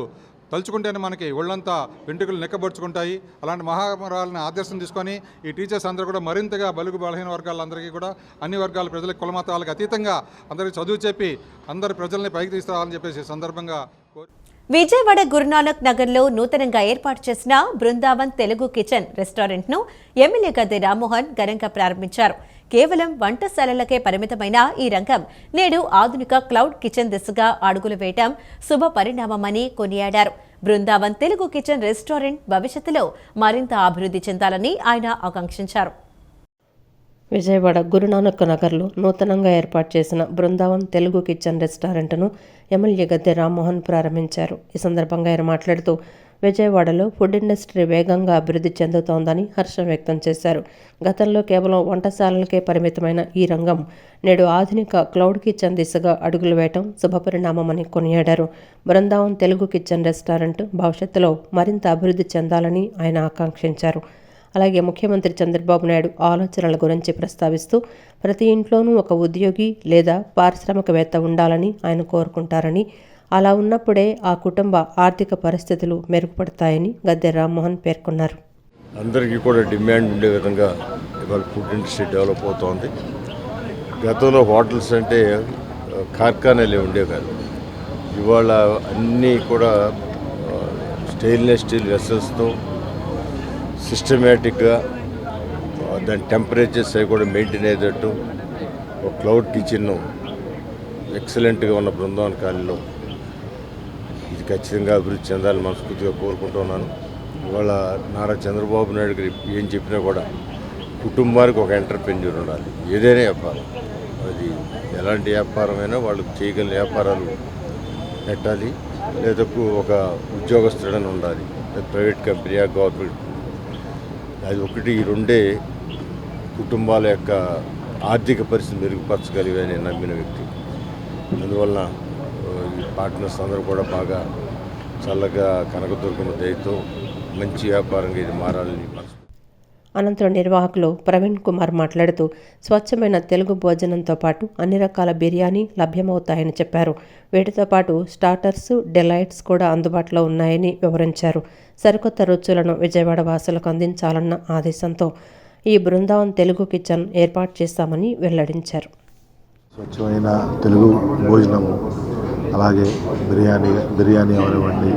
తలుచుకుంటేనే మనకి ఒళ్ళంతా వెంట్రుకలు నెక్కబడుచుకుంటాయి. అలాంటి మహానుభావులని ఆదర్శం తీసుకొని ఈ టీచర్స్ అందరూ కూడా మరింతగా బలుగు బలహీన వర్గాలందరికీ కూడా అన్ని వర్గాల ప్రజలకు కులమతాలకు అతీతంగా అందరికీ చదువు చెప్పి అందరి ప్రజల్ని పైకి తీసుకురావాలని చెప్పేసి సందర్భంగా విజయవాడ గురునానక్ నగర్లో నూతనంగా ఏర్పాటు చేసిన బృందావన్ తెలుగు కిచెన్ రెస్టారెంట్ను ఎమ్మెల్యే గద్దె రామ్మోహన్ ఘనంగా ప్రారంభించారు. కేవలం వంటశాలలకే పరిమితమైన ఈ రంగం నేడు ఆధునిక క్లౌడ్ కిచెన్ దిశగా అడుగులు వేయటం శుభ పరిణామమని కొనియాడారు. బృందావన్ తెలుగు కిచెన్ రెస్టారెంట్ భవిష్యత్తులో మరింత అభివృద్ధి చెందాలని ఆయన ఆకాంక్షించారు. విజయవాడ గురునానక్ నగర్లో నూతనంగా ఏర్పాటు చేసిన బృందావన్ తెలుగు కిచెన్ రెస్టారెంట్ను ఎమ్మెల్యే గద్దె రామ్మోహన్ ప్రారంభించారు. ఈ సందర్భంగా ఆయన మాట్లాడుతూ విజయవాడలో ఫుడ్ ఇండస్ట్రీ వేగంగా అభివృద్ధి చెందుతోందని హర్షం వ్యక్తం చేశారు. గతంలో కేవలం వంటశాలలకే పరిమితమైన ఈ రంగం నేడు ఆధునిక క్లౌడ్ కిచెన్ దిశగా అడుగులు వేయటం శుభపరిణామమని కొనియాడారు. బృందావన్ తెలుగు కిచెన్ రెస్టారెంట్ భవిష్యత్తులో మరింత అభివృద్ధి చెందాలని ఆయన ఆకాంక్షించారు. అలాగే ముఖ్యమంత్రి చంద్రబాబు నాయుడు ఆలోచనల గురించి ప్రస్తావిస్తూ ప్రతి ఇంట్లోనూ ఒక ఉద్యోగి లేదా పారిశ్రామికవేత్త ఉండాలని ఆయన కోరుకుంటారని, అలా ఉన్నప్పుడే ఆ కుటుంబ ఆర్థిక పరిస్థితులు మెరుగుపడతాయని గద్దె రామ్మోహన్ పేర్కొన్నారు. అందరికీ కూడా డిమాండ్ ఉండే విధంగా ఇవాళ ఫుడ్ ఇండస్ట్రీ డెవలప్ అవుతోంది. గతంలో హోటల్స్ అంటే కార్ఖానాలే ఉండేవి కాదు. ఇవాళ అన్నీ కూడా స్టెయిన్లెస్ స్టీల్ వెసల్స్తో సిస్టమేటిక్గా దాని టెంపరేచర్స్ అవి కూడా మెయింటైన్ అయ్యేటట్టు ఒక క్లౌడ్ కిచెన్ ఎక్సలెంట్గా ఉన్న బృందావన్ కాలనీలో ఇది ఖచ్చితంగా అభివృద్ధి చెందాలని మనస్ఫూర్తిగా కోరుకుంటున్నాను. ఇవాళ నారా చంద్రబాబు నాయుడు గారు ఏం చెప్పినా కూడా కుటుంబానికి ఒక ఎంటర్ప్రెన్యూర్ ఉండాలి. ఏదైనా వ్యాపారం, అది ఎలాంటి వ్యాపారమైనా వాళ్ళు చేయగలిగిన వ్యాపారాలు పెట్టాలి, లేదా ఒక ఉద్యోగస్తుడని ఉండాలి, ప్రైవేట్ కంపెనీయా గవర్నమెంట్. అది ఒకటి, ఈ రెండే కుటుంబాల యొక్క ఆర్థిక పరిస్థితి మెరుగుపరచగలిగాని నమ్మిన వ్యక్తి. అందువలన ఈ పార్ట్నర్స్ అందరూ కూడా బాగా చల్లగా కనకదుర్గమ్మ దయతో మంచి వ్యాపారంగా ఇది మారాలని. అనంతరం నిర్వాహకులు ప్రవీణ్ కుమార్ మాట్లాడుతూ స్వచ్ఛమైన తెలుగు భోజనంతో పాటు అన్ని రకాల బిర్యానీ లభ్యమవుతాయని చెప్పారు. వీటితో పాటు స్టార్టర్స్, డిలైట్స్ కూడా అందుబాటులో ఉన్నాయని వివరించారు. సరికొత్త రుచులను విజయవాడ వాసులకు అందించాలన్న ఆదేశంతో ఈ బృందావన్ తెలుగు కిచెన్ ఏర్పాటు చేస్తామని వెల్లడించారు. స్వచ్ఛమైన తెలుగు భోజనము, అలాగే బిర్యానీ అవనివ్వండి,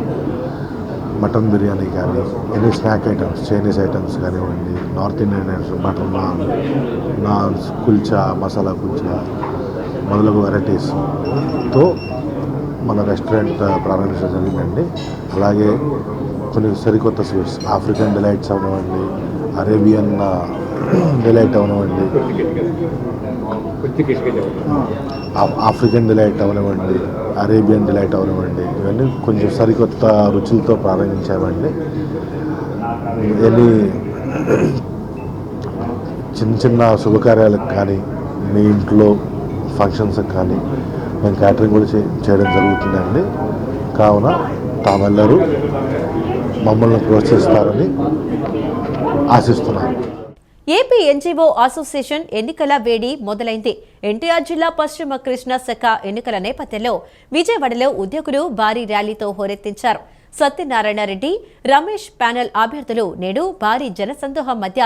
మటన్ బిర్యానీ కానీ, any snack items, Chinese items కానివ్వండి, north Indian items, butter naans, kulcha, masala kulcha మొదలగు వెరైటీస్తో మన రెస్టారెంట్ ప్రారంభించడం జరిగిందండి. అలాగే కొన్ని సరికొత్త స్వీట్స్, ఆఫ్రికన్ డిలైట్స్ అవనివ్వండి, అరేబియన్ డిలైట్ అవనివ్వండి, ఆఫ్రికన్ డిలైట్ అవనివ్వండి, అరేబియన్ డిలైట్ అవనివ్వండి, ఇవన్నీ కొంచెం సరికొత్త రుచులతో ప్రారంభించామండి. ఎన్ని చిన్న శుభకార్యాలకు కానీ, మీ ఇంట్లో ఫంక్షన్స్కి కానీ మేము క్యాటరింగ్ కూడా చేయడం జరుగుతుందండి. కావున తామెల్లరూ మమ్మల్ని ప్రోత్సహిస్తారని ఆశిస్తున్నాను. ఏపీ ఎన్జీఓ అసోసియేషన్ ఎన్నికల వేడి మొదలైంది. ఎన్టీఆర్ జిల్లా పశ్చిమ కృష్ణా శాఖ ఎన్నికల నేపథ్యంలో విజయవాడలో ఉద్యోగులు భారీ ర్యాలీతో హోరెత్తించారు. సత్యనారాయణ రెడ్డి, రమేష్ ప్యానెల్ అభ్యర్థులు నేడు భారీ జనసందోహం మధ్య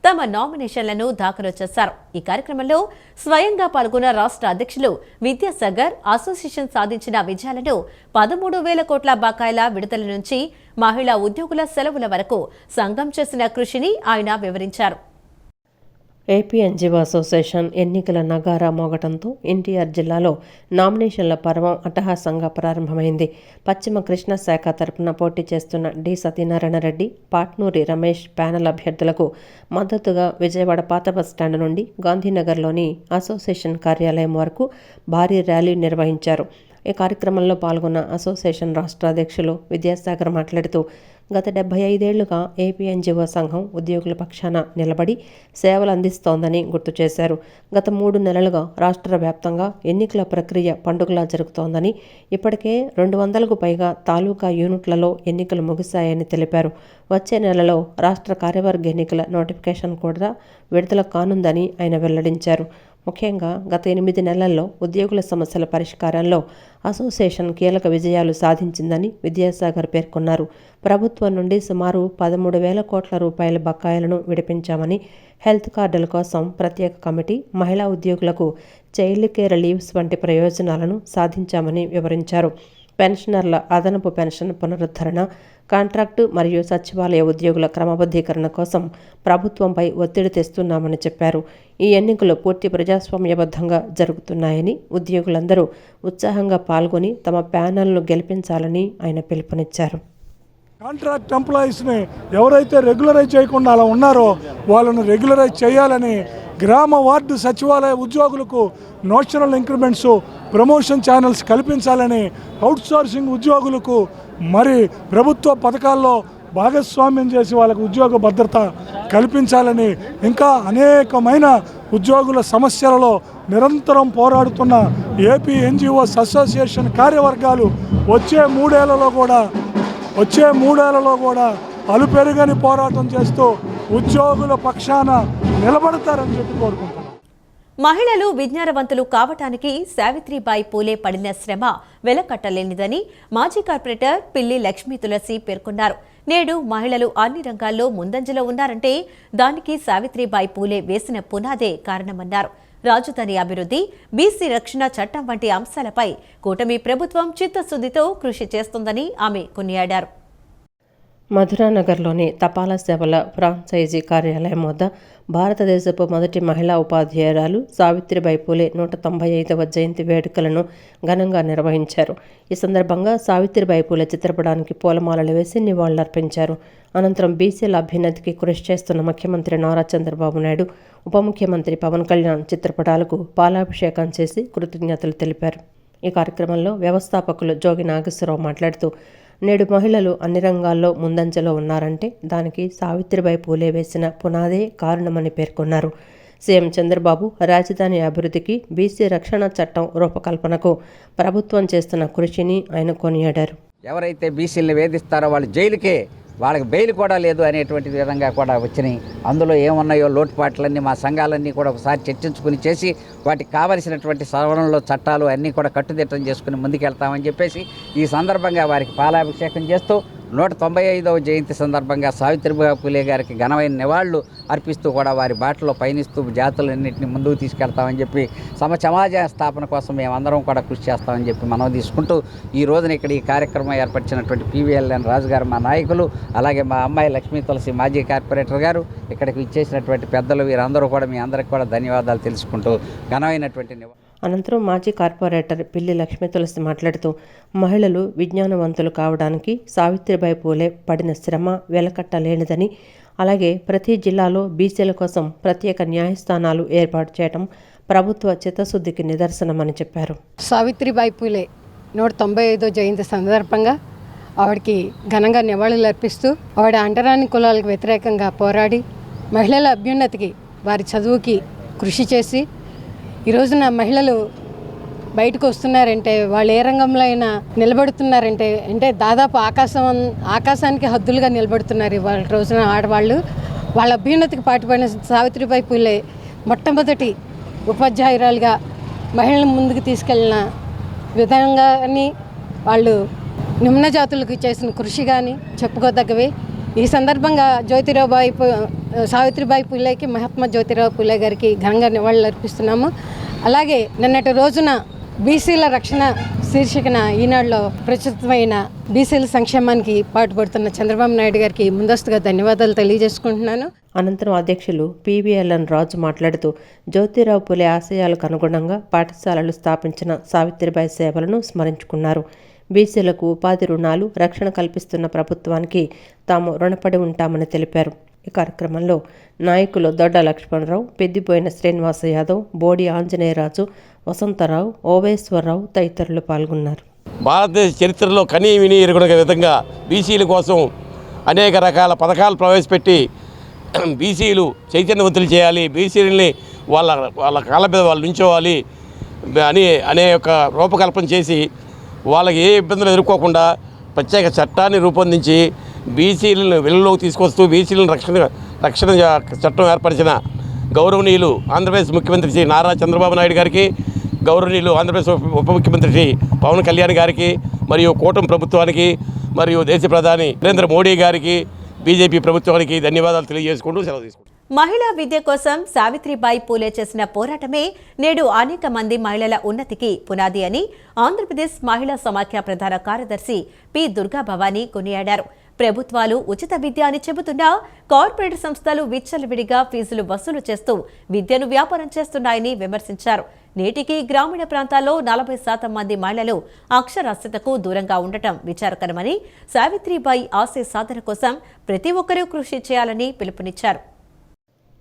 తమ నామినేషన్లను దాఖలు చేశారు. ఈ కార్యక్రమంలో స్వయంగా పాల్గొన్న రాష్ట్ర అధ్యక్షులు విద్యాసాగర్ అసోసియేషన్ సాధించిన విజయాలను 13,000 కోట్ల బకాయిల విడుదల నుంచి మహిళా ఉద్యోగుల సెలవుల వరకు సంఘం చేసిన కృషిని ఆయన వివరించారు. ఏపీ ఎన్జీఓ అసోసియేషన్ ఎన్నికల నగారా మోగటంతో ఎన్టీఆర్ జిల్లాలో నామినేషన్ల పర్వం అట్టహాసంగా ప్రారంభమైంది. పశ్చిమ కృష్ణా శాఖ తరపున పోటీ చేస్తున్న డి సత్యనారాయణ రెడ్డి, పాట్నూరి రమేష్ ప్యానెల్ అభ్యర్థులకు మద్దతుగా విజయవాడ పాత బస్టాండ్ నుండి గాంధీనగర్లోని అసోసియేషన్ కార్యాలయం వరకు భారీ ర్యాలీ నిర్వహించారు. ఈ కార్యక్రమంలో పాల్గొన్న అసోసియేషన్ రాష్ట్ర అధ్యక్షులు విద్యాసాగర్ మాట్లాడుతూ గత 75 ఏళ్లుగా ఏపీ ఎన్జీఓ సంఘం ఉద్యోగుల పక్షాన నిలబడి సేవలు అందిస్తోందని గుర్తు చేశారు. గత 3 నెలలుగా రాష్ట్ర వ్యాప్తంగా ఎన్నికల ప్రక్రియ పండుగలా జరుగుతోందని, ఇప్పటికే 200కు పైగా తాలూకా యూనిట్లలో ఎన్నికలు ముగిశాయని తెలిపారు. వచ్చే నెలలో రాష్ట్ర కార్యవర్గ ఎన్నికల నోటిఫికేషన్ కూడా విడుదల కానుందని ఆయన వెల్లడించారు. ముఖ్యంగా గత 8 నెలల్లో ఉద్యోగుల సమస్యల పరిష్కారంలో అసోసియేషన్ కీలక విజయాలు సాధించిందని విద్యాసాగర్ పేర్కొన్నారు. ప్రభుత్వం నుండి సుమారు 13,000 కోట్ల రూపాయల బకాయిలను విడిపించామని, హెల్త్ కార్డుల కోసం ప్రత్యేక కమిటీ, మహిళా ఉద్యోగులకు చైల్డ్ కేర్ లీవ్స్ వంటి ప్రయోజనాలను సాధించామని వివరించారు. పెన్షనర్ల అదనపు పెన్షన్ పునరుద్ధరణ, కాంట్రాక్టు మరియు సచివాలయ ఉద్యోగుల క్రమబద్ధీకరణ కోసం ప్రభుత్వంపై ఒత్తిడి తెస్తున్నామని చెప్పారు. ఈ ఎన్నికలు పూర్తి ప్రజాస్వామ్యబద్ధంగా జరుగుతున్నాయని, ఉద్యోగులందరూ ఉత్సాహంగా పాల్గొని తమ ప్యానెల్ను గెలిపించాలని ఆయన పిలుపునిచ్చారు. కాంట్రాక్ట్ ఎంప్లాయీస్ని ఎవరైతే రెగ్యులరైజ్ చేయకుండా అలా ఉన్నారో వాళ్ళను రెగ్యులరైజ్ చేయాలని, గ్రామ వార్డు సచివాలయ ఉద్యోగులకు నోషనల్ ఇంక్రిమెంట్స్, ప్రమోషన్ ఛానల్స్ కల్పించాలని, అవుట్సోర్సింగ్ ఉద్యోగులకు మరి ప్రభుత్వ పథకాల్లో భాగస్వామ్యం చేసి వాళ్ళకు ఉద్యోగ భద్రత కల్పించాలని, ఇంకా అనేకమైన ఉద్యోగుల సమస్యలలో నిరంతరం పోరాడుతున్న ఏపీ ఎన్జీఓస్ అసోసియేషన్ కార్యవర్గాలు వచ్చే మూడేళ్లలో కూడా అలుపెరుగని పోరాటం చేస్తూ ఉద్యోగుల పక్షాన నిలబడతారని చెప్పి కోరుకుంటున్నాం. మహిళలు విజ్ఞానవంతులు కావటానికి సావిత్రిబాయి పూలే పడిన శ్రమ వెలకట్టలేనిదని మాజీ కార్పొరేటర్ పిల్లి లక్ష్మీ తులసి పేర్కొన్నారు. నేడు మహిళలు అన్ని రంగాల్లో ముందంజలో ఉన్నారంటే దానికి సావిత్రిబాయి పూలే వేసిన పునాదే కారణమన్నారు. రాజధాని అభివృద్ధి, బీసీ రక్షణ చట్టం వంటి అంశాలపై కూటమి ప్రభుత్వం చిత్తశుద్ధితో కృషి చేస్తోందని ఆమె కొనియాడారు. మధురానగర్లోని తపాలా సేవల ఫ్రాంచైజీ కార్యాలయం వద్ద భారతదేశపు మొదటి మహిళా ఉపాధ్యాయురాలు సావిత్రిబాయి పూలే 195వ జయంతి వేడుకలను ఘనంగా నిర్వహించారు. ఈ సందర్భంగా సావిత్రిబాయి పూలే చిత్రపటానికి పూలమాలలు వేసి నివాళులర్పించారు. అనంతరం బీసీల అభ్యున్నతికి కృషి చేస్తున్న ముఖ్యమంత్రి నారా చంద్రబాబు నాయుడు, ఉప ముఖ్యమంత్రి పవన్ కళ్యాణ్ చిత్రపటాలకు పాలాభిషేకం చేసి కృతజ్ఞతలు తెలిపారు. ఈ కార్యక్రమంలో వ్యవస్థాపకులు జోగి నాగేశ్వరరావు మాట్లాడుతూ నేడు మహిళలు అన్ని రంగాల్లో ముందంజలో ఉన్నారంటే దానికి సావిత్రిబాయి పూలే వేసిన పునాదే కారణమని పేర్కొన్నారు. సీఎం చంద్రబాబు రాజధాని అభివృద్ధికి, బీసీ రక్షణ చట్టం రూపకల్పనకు ప్రభుత్వం చేస్తున్న కృషిని ఆయన కొనియాడారు. ఎవరైతే బీసీలను వేధిస్తారో వాళ్ళు జైలుకే, వాళ్ళకి బెయిల్ కూడా లేదు అనేటువంటి విధంగా కూడా వచ్చినాయి. అందులో ఏమున్నాయో లోటుపాట్లన్నీ మా సంఘాలన్నీ కూడా ఒకసారి చర్చించుకుని చేసి వాటికి కావలసినటువంటి సవరణలో చట్టాలు అన్నీ కూడా కట్టుదిట్టం చేసుకుని ముందుకెళ్తామని చెప్పేసి ఈ సందర్భంగా వారికి పాలాభిషేకం చేస్తూ 195వ జయంతి సందర్భంగా సావిత్రిబాయి పూలే గారికి ఘనమైన నివాళులు అర్పిస్తూ కూడా వారి బాటలో పయనిస్తూ జాతులన్నింటినీ ముందుకు తీసుకెళ్తామని చెప్పి సమాజ స్థాపన కోసం మేమందరం కూడా కృషి చేస్తామని చెప్పి మనం తీసుకుంటూ ఈ రోజున ఇక్కడ ఈ కార్యక్రమం ఏర్పరిచినటువంటి పివిఎల్ఎన్ రాజు గారు మా నాయకులు, అలాగే మా అమ్మాయి లక్ష్మీ తులసి మాజీ కార్పొరేటర్ గారు, ఇక్కడికి ఇచ్చేసినటువంటి పెద్దలు వీరందరూ కూడా మీ అందరికీ కూడా ధన్యవాదాలు తెలుసుకుంటూ ఘనమైనటువంటి అనంతరం మాజీ కార్పొరేటర్ పిల్లి లక్ష్మీ తులసి మాట్లాడుతూ మహిళలు విజ్ఞానవంతులు కావడానికి సావిత్రిబాయి పూలే పడిన శ్రమ వెలకట్టలేనిదని, అలాగే ప్రతి జిల్లాలో బీసీల కోసం ప్రత్యేక న్యాయస్థానాలు ఏర్పాటు చేయడం ప్రభుత్వ చిత్తశుద్ధికి నిదర్శనమని చెప్పారు. సావిత్రిబాయి పూలే 195వ జయంతి సందర్భంగా ఆవిడకి ఘనంగా నివాళులు అర్పిస్తూ ఆవిడ అంటరాని కులాలకు వ్యతిరేకంగా పోరాడి మహిళల అభ్యున్నతికి, వారి చదువుకి కృషి చేసి ఈ రోజున మహిళలు బయటకు వస్తున్నారంటే, వాళ్ళు ఏ రంగంలో అయినా నిలబడుతున్నారంటే అంటే దాదాపు ఆకాశానికి హద్దులుగా నిలబడుతున్నారు ఇవాళ రోజున ఆడవాళ్ళు. వాళ్ళ అభ్యున్నతికి పాటుపడిన సావిత్రిబాయి పూలే మొట్టమొదటి ఉపాధ్యాయురాలుగా మహిళలను ముందుకు తీసుకెళ్ళిన విధంగాని వాళ్ళు నిమ్న జాతులకు చేసిన కృషి కానీ చెప్పుకోదగ్గవి. ఈ సందర్భంగా సావిత్రిబాయి పూలేకి, మహాత్మా జ్యోతిరావు పూలే గారికి ఘనంగా నివాళులు అర్పిస్తున్నాము. అలాగే నిన్నటి రోజున బీసీల రక్షణ శీర్షికన ఈనాడులో ప్రచురితమైన బీసీల సంక్షేమానికి పాటుపడుతున్న చంద్రబాబు నాయుడు గారికి ముందస్తుగా ధన్యవాదాలు తెలియజేసుకుంటున్నాను. అనంతరం అధ్యక్షులు పివిఎల్ఎన్ రాజు మాట్లాడుతూ జ్యోతిరావు పూలే ఆశయాలకు అనుగుణంగా పాఠశాలలు స్థాపించిన సావిత్రిబాయి సేవలను స్మరించుకున్నారు. బీసీలకు ఉపాధి రుణాలు, రక్షణ కల్పిస్తున్న ప్రభుత్వానికి తాము రుణపడి ఉంటామని తెలిపారు. ఈ కార్యక్రమంలో నాయకులు దొడ్డ లక్ష్మణరావు, పెద్దిపోయిన శ్రీనివాస యాదవ్, బోడి ఆంజనేయరాజు, వసంతరావు, ఓవేశ్వరరావు తదితరులు పాల్గొన్నారు. భారతదేశ చరిత్రలో కనీ విని ఎరుగని విధంగా బీసీల కోసం అనేక రకాల పథకాలు ప్రవేశపెట్టి బీసీలు చైతన్యవంతులు చేయాలి, బీసీలని వాళ్ళ కాళ్ళ మీద వాళ్ళు నుంచోవాలి అనే ఒక రూపకల్పన చేసి వాళ్ళకి ఏ ఇబ్బందులు ఎదుర్కోకుండా ప్రత్యేక చట్టాన్ని రూపొందించి బీసీలను వెలుగులోకి తీసుకొస్తూ బీసీలను రక్షణ చట్టం ఏర్పరిచిన గౌరవనీయులు ఆంధ్రప్రదేశ్ ముఖ్యమంత్రి శ్రీ నారా చంద్రబాబు నాయుడు గారికి, గౌరవనీయులు ఆంధ్రప్రదేశ్ ఉప ముఖ్యమంత్రి శ్రీ పవన్ కళ్యాణ్ గారికి, మరియు కూటమి ప్రభుత్వానికి, మరియు దేశ ప్రధాని నరేంద్ర మోడీ గారికి, బీజేపీ ప్రభుత్వానికి ధన్యవాదాలు తెలియజేసుకుంటూ సెలవు తీసుకుంటాం. మహిళా విద్య కోసం సావిత్రిబాయి పూలే చేసిన పోరాటమే నేడు అనేక మంది మహిళల ఉన్నతికి పునాది అని ఆంధ్రప్రదేశ్ మహిళా సమాఖ్య ప్రధాన కార్యదర్శి పి దుర్గా భవానీ కొనియాడారు. ప్రభుత్వాలు ఉచిత విద్య అని చెబుతున్నా కార్పొరేట్ సంస్థలు విచ్చలవిడిగా ఫీజులు వసూలు చేస్తూ విద్యను వ్యాపారం చేస్తున్నాయని విమర్శించారు. నేటికి గ్రామీణ ప్రాంతాల్లో 40% మంది మహిళలు అక్షరాస్యతకు దూరంగా ఉండటం విచారకరమని, సావిత్రిబాయి ఆశయ సాధన కోసం ప్రతి ఒక్కరూ కృషి చేయాలని పిలుపునిచ్చారు.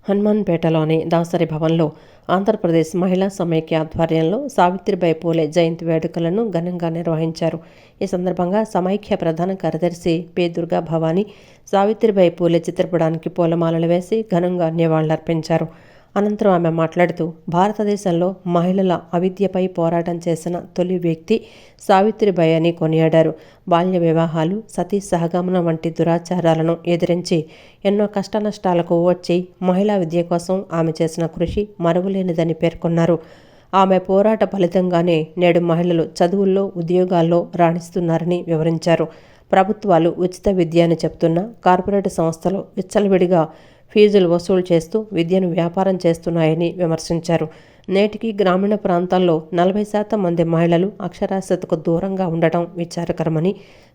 హనుమాన్పేటలోని దాసరి భవన్లో ఆంధ్రప్రదేశ్ మహిళా సమైక్య ఆధ్వర్యంలో సావిత్రిబాయి పూలే జయంతి వేడుకలను ఘనంగా నిర్వహించారు. ఈ సందర్భంగా సమైక్య ప్రధాన కార్యదర్శి పి దుర్గా భవానీ సావిత్రిబాయి పూలే చిత్రపటానికి పూలమాలలు వేసి ఘనంగా నివాళులర్పించారు. అనంతరం ఆమె మాట్లాడుతూ భారతదేశంలో మహిళల అవిద్యపై పోరాటం చేసిన తొలి వ్యక్తి సావిత్రిబాయి అని కొనియాడారు. బాల్య వివాహాలు, సతీ సహగమనం వంటి దురాచారాలను ఎదిరించి ఎన్నో కష్టనష్టాలకు వచ్చి మహిళా విద్య కోసం ఆమె చేసిన కృషి మరువలేనిదని పేర్కొన్నారు. ఆమె పోరాట ఫలితంగానే నేడు మహిళలు చదువుల్లో, ఉద్యోగాల్లో రాణిస్తున్నారని వివరించారు. ప్రభుత్వాలు ఉచిత విద్య అని చెప్తున్న కార్పొరేట్ సంస్థలు విచ్చలవిడిగా ఫీజులు వసూలు చేస్తూ విద్యను వ్యాపారం చేస్తున్నాయని విమర్శించారు. నేటికి గ్రామీణ ప్రాంతాల్లో 40% మంది మహిళలు అక్షరాస్యతకు దూరంగా ఉండటం విచారకరమని,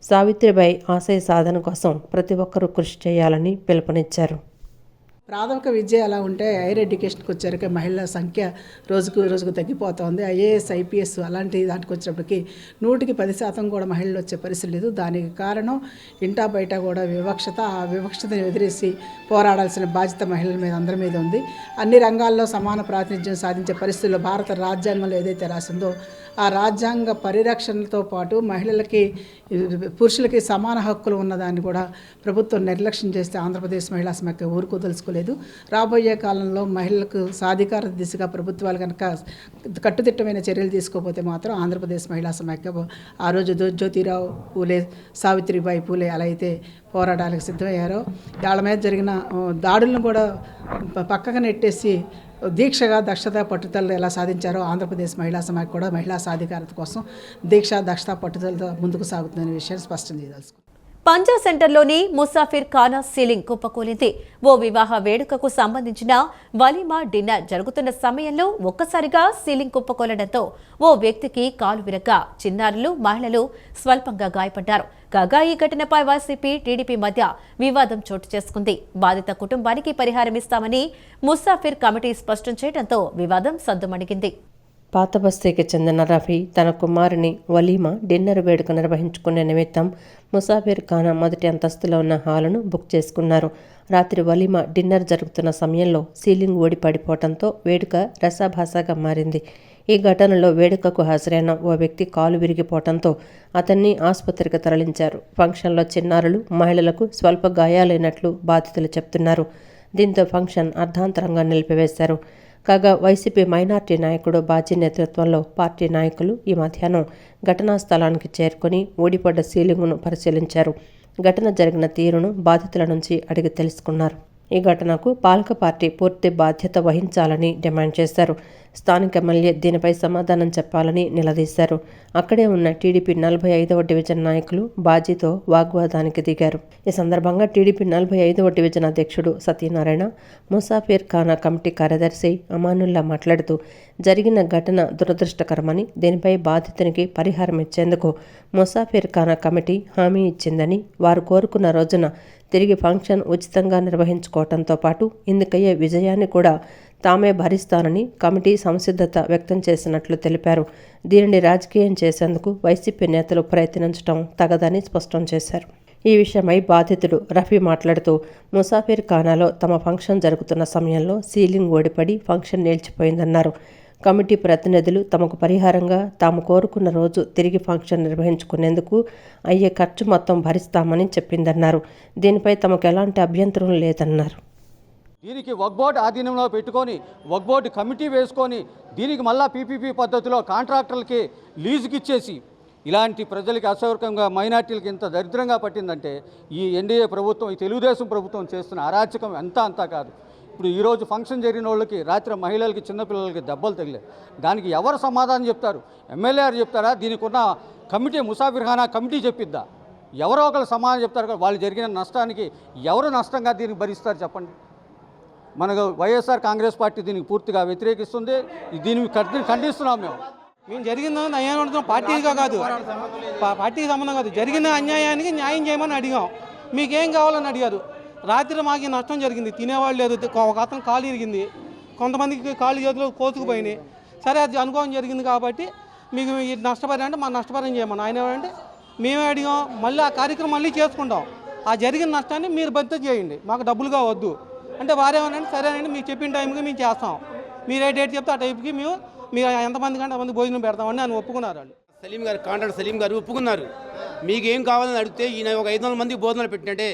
సావిత్రిబాయి ఆశయ సాధన కోసం ప్రతి ఒక్కరూ కృషి చేయాలని పిలుపునిచ్చారు. ప్రాథమిక విద్య ఎలా ఉంటే హైయర్ ఎడ్యుకేషన్కి వచ్చాక మహిళల సంఖ్య రోజుకు తగ్గిపోతుంది. ఐఏఎస్, ఐపీఎస్ అలాంటి దానికి వచ్చినప్పటికీ 100% కూడా మహిళలు వచ్చే పరిస్థితి లేదు. దానికి కారణం ఇంటా బయట కూడా వివక్షత. ఆ వివక్షతను ఎదిరేసి పోరాడాల్సిన బాధ్యత మహిళల మీద, అందరి మీద ఉంది. అన్ని రంగాల్లో సమాన ప్రాతినిధ్యం సాధించే పరిస్థితుల్లో భారత రాజ్యాంగంలో ఏదైతే రాసిందో ఆ రాజ్యాంగ పరిరక్షణతో పాటు మహిళలకి, పురుషులకి సమాన హక్కులు ఉన్నదాన్ని కూడా ప్రభుత్వం నిర్లక్ష్యం చేస్తే ఆంధ్రప్రదేశ్ మహిళా సమైక్య ఊరుకోదలుచుకోలేదు. రాబోయే కాలంలో మహిళలకు సాధికార దిశగా ప్రభుత్వాలు కనుక కట్టుదిట్టమైన చర్యలు తీసుకోకపోతే మాత్రం ఆంధ్రప్రదేశ్ మహిళా సమైక్య ఆ రోజు జ్యోతిరావు పూలే, సావిత్రిబాయి పూలే ఎలా అయితే పోరాటాలకు సిద్ధమయ్యారో వాళ్ళ మీద జరిగిన దాడులను కూడా పక్కగా నెట్టేసి దీక్షగా, దక్షత, పట్టుదల ఎలా సాధించారో ఆంధ్రప్రదేశ్ మహిళా సమైక్య కూడా మహిళా సాధికారత కోసం దీక్ష, దక్షత, పట్టుదలతో ముందుకు సాగుతుందనే విషయాన్ని స్పష్టం చేయదలుచుకుంది. పంజా సెంటర్లోని ముసాఫిర్ ఖానా సీలింగ్ కుప్పకూలింది. ఓ వివాహ వేడుకకు సంబంధించిన వలీమా డిన్నర్ జరుగుతున్న సమయంలో ఒక్కసారిగా సీలింగ్ కుప్పకూలడంతో ఓ వ్యక్తికి కాలు విరగ చిన్నారులు, మహిళలు స్వల్పంగా గాయపడ్డారు. కాగా ఈ ఘటనపై వైసీపీ, టీడీపీ మధ్య వివాదం చోటు చేసుకుంది. బాధిత కుటుంబానికి పరిహారం ఇస్తామని ముసాఫిర్ కమిటీ స్పష్టం చేయడంతో వివాదం సద్దుమణిగింది. పాతబస్తీకి చెందిన రఫీ తన కుమారుని వలీమా డిన్నర్ వేడుక నిర్వహించుకునే నిమిత్తం ముసాఫిర్ ఖానా మొదటి అంతస్తులో ఉన్న హాలును బుక్ చేసుకున్నారు. రాత్రి వలీమా డిన్నర్ జరుగుతున్న సమయంలో సీలింగ్ ఊడి పడిపోవడంతో వేడుక రసాభాసాగా మారింది. ఈ ఘటనలో వేడుకకు హాజరైన ఓ వ్యక్తి కాలు విరిగిపోవడంతో అతన్ని ఆసుపత్రికి తరలించారు. ఫంక్షన్లో చిన్నారులు, మహిళలకు స్వల్ప గాయాలైనట్లు బాధితులు చెప్తున్నారు. దీంతో ఫంక్షన్ అర్ధాంతరంగా నిలిపివేశారు. కాగా వైసీపీ మైనార్టీ నాయకుడు బాజీ నేతృత్వంలో పార్టీ నాయకులు ఈ మధ్యాహ్నం ఘటనా స్థలానికి చేరుకుని ఊడిపడ్డ సీలింగును పరిశీలించారు. ఘటన జరిగిన తీరును బాధితుల నుంచి అడిగి తెలుసుకున్నారు. ఈ ఘటనకు పాలక పార్టీ పూర్తి బాధ్యత వహించాలని డిమాండ్ చేశారు. స్థానిక ఎమ్మెల్యే దీనిపై సమాధానం చెప్పాలని నిలదీశారు. అక్కడే ఉన్న టీడీపీ 45వ డివిజన్ నాయకులు బాజీతో వాగ్వాదానికి దిగారు. ఈ సందర్భంగా టీడీపీ 45వ డివిజన్ అధ్యక్షుడు సత్యనారాయణ, ముసాఫిర్ ఖానా కమిటీ కార్యదర్శి అమానుల్లా మాట్లాడుతూ జరిగిన ఘటన దురదృష్టకరమని, దీనిపై బాధితునికి పరిహారం ఇచ్చేందుకు ముసాఫిర్ ఖానా కమిటీ హామీ ఇచ్చిందని, వారు కోరుకున్న రోజున తిరిగి ఫంక్షన్ ఉచితంగా నిర్వహించుకోవడంతో పాటు ఇందుకయ్యే విజయాన్ని కూడా తామే భరిస్తానని కమిటీ సంసిద్ధత వ్యక్తం చేసినట్లు తెలిపారు. దీనిని రాజకీయం చేసేందుకు వైసీపీ నేతలు ప్రయత్నించడం తగదని స్పష్టం చేశారు. ఈ విషయమై బాధితుడు రఫీ మాట్లాడుతూ ముసాఫిర్ ఖానాలో తమ ఫంక్షన్ జరుగుతున్న సమయంలో సీలింగ్ ఓడిపడి ఫంక్షన్ నిలిచిపోయిందన్నారు. కమిటీ ప్రతినిధులు తమకు పరిహారంగా తాము కోరుకున్న రోజు తిరిగి ఫంక్షన్ నిర్వహించుకునేందుకు అయ్యే ఖర్చు మొత్తం భరిస్తామని చెప్పిందన్నారు. దీనిపై తమకు ఎలాంటి అభ్యంతరం లేదన్నారు. దీనికి వక్ఫ్ బోర్డు ఆధీనంలో పెట్టుకొని వక్ఫ్ బోర్డు కమిటీ వేసుకొని దీనికి మళ్ళా పీపీపీ పద్ధతిలో కాంట్రాక్టర్లకి లీజుకి ఇచ్చేసి ఇలాంటి ప్రజలకి అసౌకర్యంగా మైనార్టీలకి ఇంత దరిద్రంగా పట్టిందంటే ఈ ఎన్డీఏ ప్రభుత్వం, ఈ తెలుగుదేశం ప్రభుత్వం చేస్తున్న అరాచకం అంతా కాదు. ఇప్పుడు ఈరోజు ఫంక్షన్ జరిగిన వాళ్ళకి రాత్రి మహిళలకి, చిన్నపిల్లలకి దెబ్బలు తగిలాయి. దానికి ఎవరు సమాధానం చెప్తారు? ఎమ్మెల్యే గారు చెప్తారా? దీనికి ఉన్న కమిటీ ముసాఫిర్ ఖానా కమిటీ చెప్పిద్దా? ఎవరో ఒకరు సమాధానం చెప్తారు. వాళ్ళు జరిగిన నష్టానికి ఎవరు నష్టంగా దీనికి భరిస్తారు చెప్పండి. మనకు వైఎస్ఆర్ కాంగ్రెస్ పార్టీ దీనికి పూర్తిగా వ్యతిరేకిస్తుంది. దీన్ని ఖండిస్తున్నాం. మేము జరిగిన న్యాయం పార్టీగా కాదు, పార్టీకి సంబంధం కాదు, జరిగిన అన్యాయానికి న్యాయం చేయమని అడిగాం. మీకేం కావాలని అడిగారు. రాత్రి మాకు నష్టం జరిగింది, తినేవాళ్ళు లేదు, ఒక అతను కాలు ఇరిగింది, కొంతమందికి కాళ్ళు చేతులు కోసుకుపోయినాయి. సరే అది అనుభవం జరిగింది కాబట్టి మీకు నష్టపరి అంటే మా నష్టపరం చేయమని ఆయన ఏమంటే మేమే అడిగాం. మళ్ళీ ఆ కార్యక్రమం మళ్ళీ చేసుకుంటాం. ఆ జరిగిన నష్టాన్ని మీరు భర్తీ చేయండి, మాకు డబ్బులుగా వద్దు అంటే వారేమనండి సరేనండి మీకు చెప్పిన టైంకి మేము చేస్తాం, మీరు ఏ డేట్ చెప్తే ఆ టైంకి మీరు ఎంతమంది కంటే అంతమంది భోజనం పెడతామని అని ఒప్పుకున్నారు. వాళ్ళు సలీం గారు, కాంట్రాక్టర్ సలీం గారు ఒప్పుకున్నారు. మీకు ఏం కావాలని అడిగితే ఈయన ఒక 500 మందికి భోజనాలు పెట్టినట్టే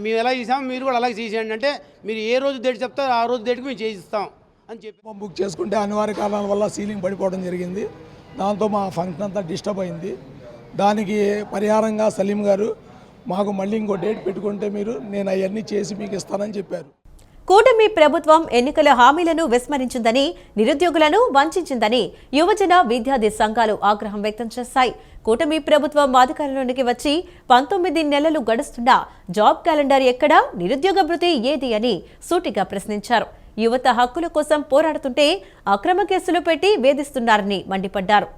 మేము ఎలా చేసాము, మీరు కూడా అలాగే చేసేయండి అంటే మీరు ఏ రోజు డేట్ చెప్తారో ఆ రోజు డేట్కి మేము చేయిస్తాం అని చెప్పి బుక్ చేసుకుంటే అనివార్య కారణాల వల్ల సీలింగ్ పడిపోవడం జరిగింది. దాంతో మా ఫంక్షన్ అంతా డిస్టర్బ్ అయింది. దానికి పరిహారంగా సలీం గారు మాకు మళ్ళీ ఇంకో డేట్ పెట్టుకుంటే నేను అవన్నీ చేసి మీకు ఇస్తానని చెప్పారు. కూటమి ప్రభుత్వం ఎన్నికల హామీలను విస్మరించిందని, నిరుద్యోగులను వంచిందని యువజన విద్యార్థి సంఘాలు ఆగ్రహం వ్యక్తం చేశాయి. కూటమి ప్రభుత్వం అధికారంలోకి వచ్చి 19 నెలలు గడుస్తున్నా జాబ్ క్యాలెండర్ ఎక్కడా, నిరుద్యోగ భృతి ఏది అని సూటిగా ప్రశ్నించారు. యువత హక్కుల కోసం పోరాడుతుంటే అక్రమ కేసులు పెట్టి వేధిస్తున్నారని మండిపడ్డారు.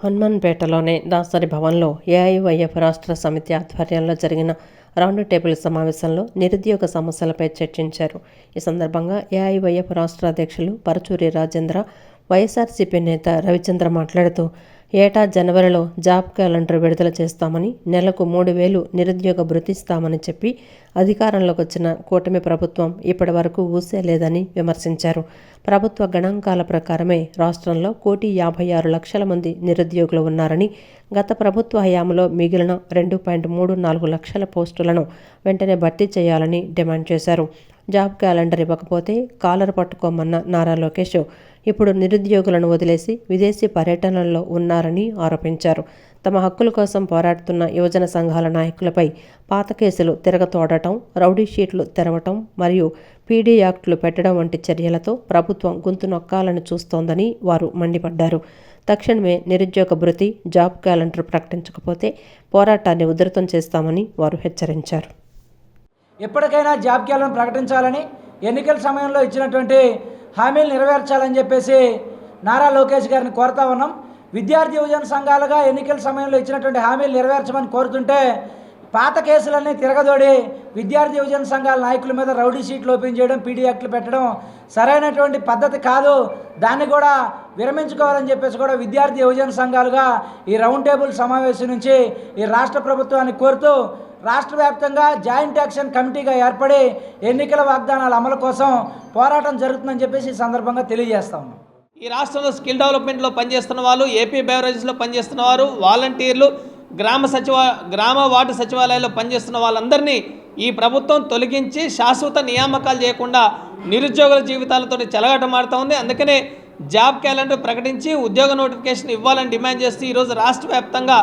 హనుమాన్పేటలోని దాసరి భవన్లో ఏఐవైఎఫ్ రాష్ట్ర సమితి ఆధ్వర్యంలో జరిగిన రౌండ్ టేబుల్ సమావేశంలో నిరుద్యోగ సమస్యలపై చర్చించారు. ఈ సందర్భంగా ఏఐవైఎఫ్ రాష్ట్ర అధ్యక్షులు పరచూరి రాజేంద్ర, వైఎస్ఆర్సీపీ నేత రవిచంద్ర మాట్లాడుతూ ఏటా జనవరిలో జాబ్ క్యాలెండర్ విడుదల చేస్తామని, నెలకు 3,000 నిరుద్యోగ భృతి ఇస్తామని చెప్పి అధికారంలోకి వచ్చిన కూటమి ప్రభుత్వం ఇప్పటి వరకు ఊసేలేదని విమర్శించారు. ప్రభుత్వ గణాంకాల ప్రకారమే రాష్ట్రంలో 1,56,00,000 మంది నిరుద్యోగులు ఉన్నారని, గత ప్రభుత్వ హయాంలో మిగిలిన 2.34 లక్షల పోస్టులను వెంటనే భర్తీ చేయాలని డిమాండ్ చేశారు. జాబ్ క్యాలెండర్ ఇవ్వకపోతే కాలర్ పట్టుకోమన్న నారా లోకేష్ ఇప్పుడు నిరుద్యోగులను వదిలేసి విదేశీ పర్యటనల్లో ఉన్నారని ఆరోపించారు. తమ హక్కుల కోసం పోరాడుతున్న యువజన సంఘాల నాయకులపై పాత కేసులు తిరగతోడటం, రౌడీ షీట్లు తెరవటం మరియు పీడీ యాక్టులు పెట్టడం వంటి చర్యలతో ప్రభుత్వం గొంతు నొక్కాలని చూస్తోందని వారు మండిపడ్డారు. తక్షణమే నిరుద్యోగ భృతి, జాబ్ క్యాలెండర్ ప్రకటించకపోతే పోరాటాన్ని ఉధృతం చేస్తామని వారు హెచ్చరించారు. ఎప్పటికైనా జాబ్ క్యాలెండర్ ప్రకటించాలని, ఎన్నికల సమయంలో ఇచ్చినటువంటి హామీలు నెరవేర్చాలని చెప్పేసి నారా లోకేష్ గారిని కోరుతా ఉన్నాం. విద్యార్థి యువజన సంఘాలుగా ఎన్నికల సమయంలో ఇచ్చినటువంటి హామీలు నెరవేర్చమని కోరుతుంటే పాత కేసులన్నీ తిరగదోడి విద్యార్థి యువజన సంఘాల నాయకుల మీద రౌడీ షీట్లు ఓపెన్ చేయడం, పీడీ యాక్ట్లు పెట్టడం సరైనటువంటి పద్ధతి కాదు. దాన్ని కూడా విరమించుకోవాలని చెప్పేసి కూడా విద్యార్థి యువజన సంఘాలుగా ఈ రౌండ్ టేబుల్ సమావేశం నుంచి ఈ రాష్ట్ర ప్రభుత్వాన్ని కోరుతూ రాష్ట్ర వ్యాప్తంగా జాయింట్ యాక్షన్ కమిటీగా ఏర్పడి ఎన్నికల వాగ్దానాల అమలు కోసం పోరాటం జరుగుతుందని చెప్పేసి ఈ సందర్భంగా తెలియజేస్తా ఉన్నాం. ఈ రాష్ట్రంలో స్కిల్ డెవలప్మెంట్లో పనిచేస్తున్న వాళ్ళు, ఏపీ బెవరేజెస్లో పనిచేస్తున్న వారు, వాలంటీర్లు, గ్రామ వార్డు సచివాలయాల్లో పనిచేస్తున్న వాళ్ళందరినీ ఈ ప్రభుత్వం తొలగించి శాశ్వత నియామకాలు చేయకుండా నిరుద్యోగుల జీవితాలతో చెలగాటమాడుతూ ఉంది. అందుకనే జాబ్ క్యాలెండర్ ప్రకటించి ఉద్యోగ నోటిఫికేషన్ ఇవ్వాలని డిమాండ్ చేస్తూ ఈరోజు రాష్ట్ర వ్యాప్తంగా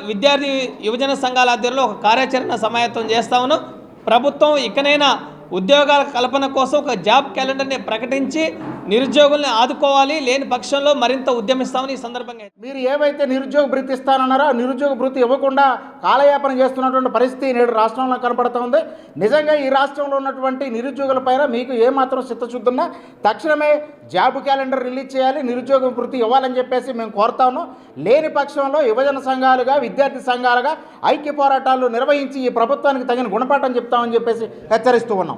విద్యార్థి యువజన సంఘాల ఆధ్వర్యంలో ఒక కార్యాచరణ సమాయత్తం చేస్తా ఉన్నాం. ప్రభుత్వం ఇకనైనా ఉద్యోగాల కల్పన కోసం ఒక జాబ్ క్యాలెండర్ని ప్రకటించి నిరుద్యోగుల్ని ఆదుకోవాలి, లేని పక్షంలో మరింత ఉద్యమిస్తామని ఈ సందర్భంగా. మీరు ఏవైతే నిరుద్యోగ భృతి ఇస్తానన్నారో ఆ నిరుద్యోగ భృతి ఇవ్వకుండా కాలయాపన చేస్తున్నటువంటి పరిస్థితి నేడు రాష్ట్రంలో కనపడుతోంది. నిజంగా ఈ రాష్ట్రంలో ఉన్నటువంటి నిరుద్యోగుల పైన మీకు ఏమాత్రం చిత్తశుద్ధున్నా తక్షణమే జాబ్ క్యాలెండర్ రిలీజ్ చేయాలి, నిరుద్యోగ భృతి ఇవ్వాలని చెప్పేసి మేము కోరుతాము. లేని పక్షంలో యువజన సంఘాలుగా, విద్యార్థి సంఘాలుగా ఐక్య పోరాటాలు నిర్వహించి ఈ ప్రభుత్వానికి తగిన గుణపాఠం చెప్తామని చెప్పేసి హెచ్చరిస్తూ ఉన్నాం.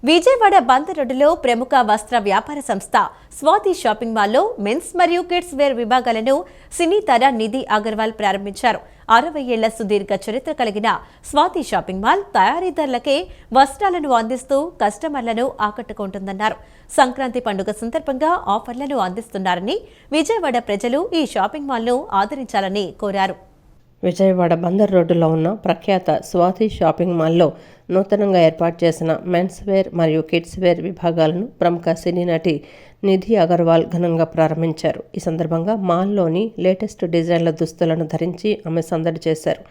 విజయవాడ బందర్ రోడ్డులో ప్రముఖ వస్త్ర వ్యాపార సంస్థ స్వాతి షాపింగ్ మాల్లో మెన్స్ మరియు కిడ్స్ వేర్ విభాగాలను సినీ తార నిధి అగర్వాల్ ప్రారంభించారు. 60 ఏళ్ల సుదీర్ఘ చరిత్ర కలిగిన స్వాతి షాపింగ్ మాల్ తయారీదారులకే వస్త్రాలను అందిస్తూ కస్టమర్లను ఆకట్టుకుంటుందన్నారు. సంక్రాంతి పండుగ సందర్భంగా ఆఫర్లను అందిస్తున్నారని, విజయవాడ ప్రజలు ఈ షాపింగ్ మాల్ను ఆదరించాలని కోరారు. విజయవాడ బందర్ రోడ్డులో ఉన్న ప్రఖ్యాత స్వాతి షాపింగ్ మాల్లో నూతనంగా ఏర్పాటు చేసిన మెన్స్ వేర్ మరియు కిడ్స్ వేర్ విభాగాలను ప్రముఖ సినీ నటి నిధి అగర్వాల్ ఘనంగా ప్రారంభించారు. ఈ సందర్భంగా మాల్లోని లేటెస్ట్ డిజైన్ల దుస్తులను ధరించి ఆమె సందడి చేశారు.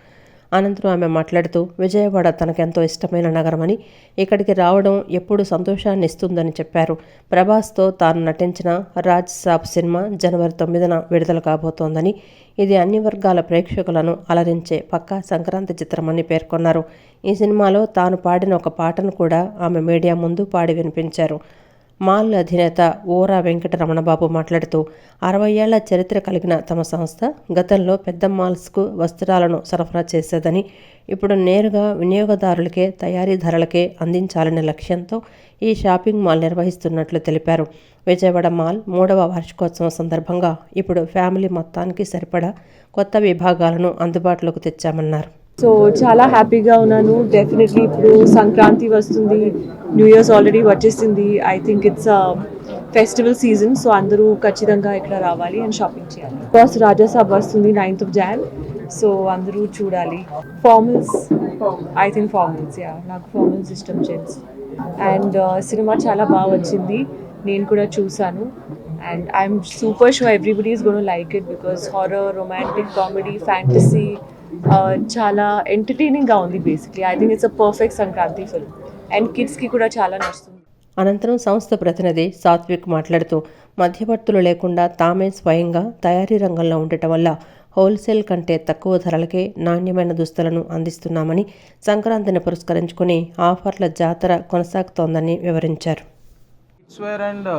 అనంతరం ఆమె మాట్లాడుతూ విజయవాడ తనకెంతో ఇష్టమైన నగరమని, ఇక్కడికి రావడం ఎప్పుడు సంతోషాన్ని ఇస్తుందని చెప్పారు. ప్రభాస్తో తాను నటించిన రాజ్ సాబ్ సినిమా జనవరి 9న విడుదల కాబోతోందని, ఇది అన్ని వర్గాల ప్రేక్షకులను అలరించే పక్కా సంక్రాంతి చిత్రమని పేర్కొన్నారు. ఈ సినిమాలో తాను పాడిన ఒక పాటను కూడా ఆమె మీడియా ముందు పాడి వినిపించారు. మాల్ అధినేత ఓరా వెంకటరమణబాబు మాట్లాడుతూ 60 ఏళ్ల చరిత్ర కలిగిన తమ సంస్థ గతంలో పెద్ద మాల్స్కు వస్త్రాలను సరఫరా చేసేదని, ఇప్పుడు నేరుగా వినియోగదారులకే, తయారీదారులకే అందించాలనే లక్ష్యంతో ఈ షాపింగ్ మాల్ నిర్వహిస్తున్నట్లు తెలిపారు. విజయవాడ మాల్ 3వ వార్షికోత్సవం సందర్భంగా ఇప్పుడు ఫ్యామిలీ మొత్తానికి సరిపడా కొత్త విభాగాలను అందుబాటులోకి తెచ్చామన్నారు. సో చాలా హ్యాపీగా ఉన్నాను. డెఫినెట్లీ ఇప్పుడు సంక్రాంతి వస్తుంది, న్యూ ఇయర్స్ ఆల్రెడీ వచ్చేసింది. I think it's festival season, so అందరూ ఖచ్చితంగా ఇక్కడ రావాలి అండ్ షాపింగ్ చేయాలి. బికాస్ రాజాసాబ్ వస్తుంది 9th of Jan, సో అందరూ చూడాలి. ఫార్మల్స్, ఐ థింక్ ఫార్మల్స్, నాకు ఫార్మల్స్ ఇష్టం జెంట్స్. అండ్ సినిమా చాలా బాగా వచ్చింది, నేను కూడా చూసాను. And I'm super sure everybody is gonna like it because horror, romantic, comedy, fantasy చాలా ఎంటర్టైనింగ్గా ఉంది. Basically I think it's a perfect Sankranti film and కిడ్స్కి కూడా చాలా నచ్చుతుంది. అనంతరం సంస్థ ప్రతినిధి సాత్విక్ మాట్లాడుతూ మధ్యవర్తులు లేకుండా తామే స్వయంగా తయారీ రంగంలో ఉండటం వల్ల హోల్సేల్ కంటే తక్కువ ధరలకే నాణ్యమైన దుస్తులను అందిస్తున్నామని, సంక్రాంతిని పురస్కరించుకుని ఆఫర్ల జాతర కొనసాగుతోందని వివరించారు. Kids wear and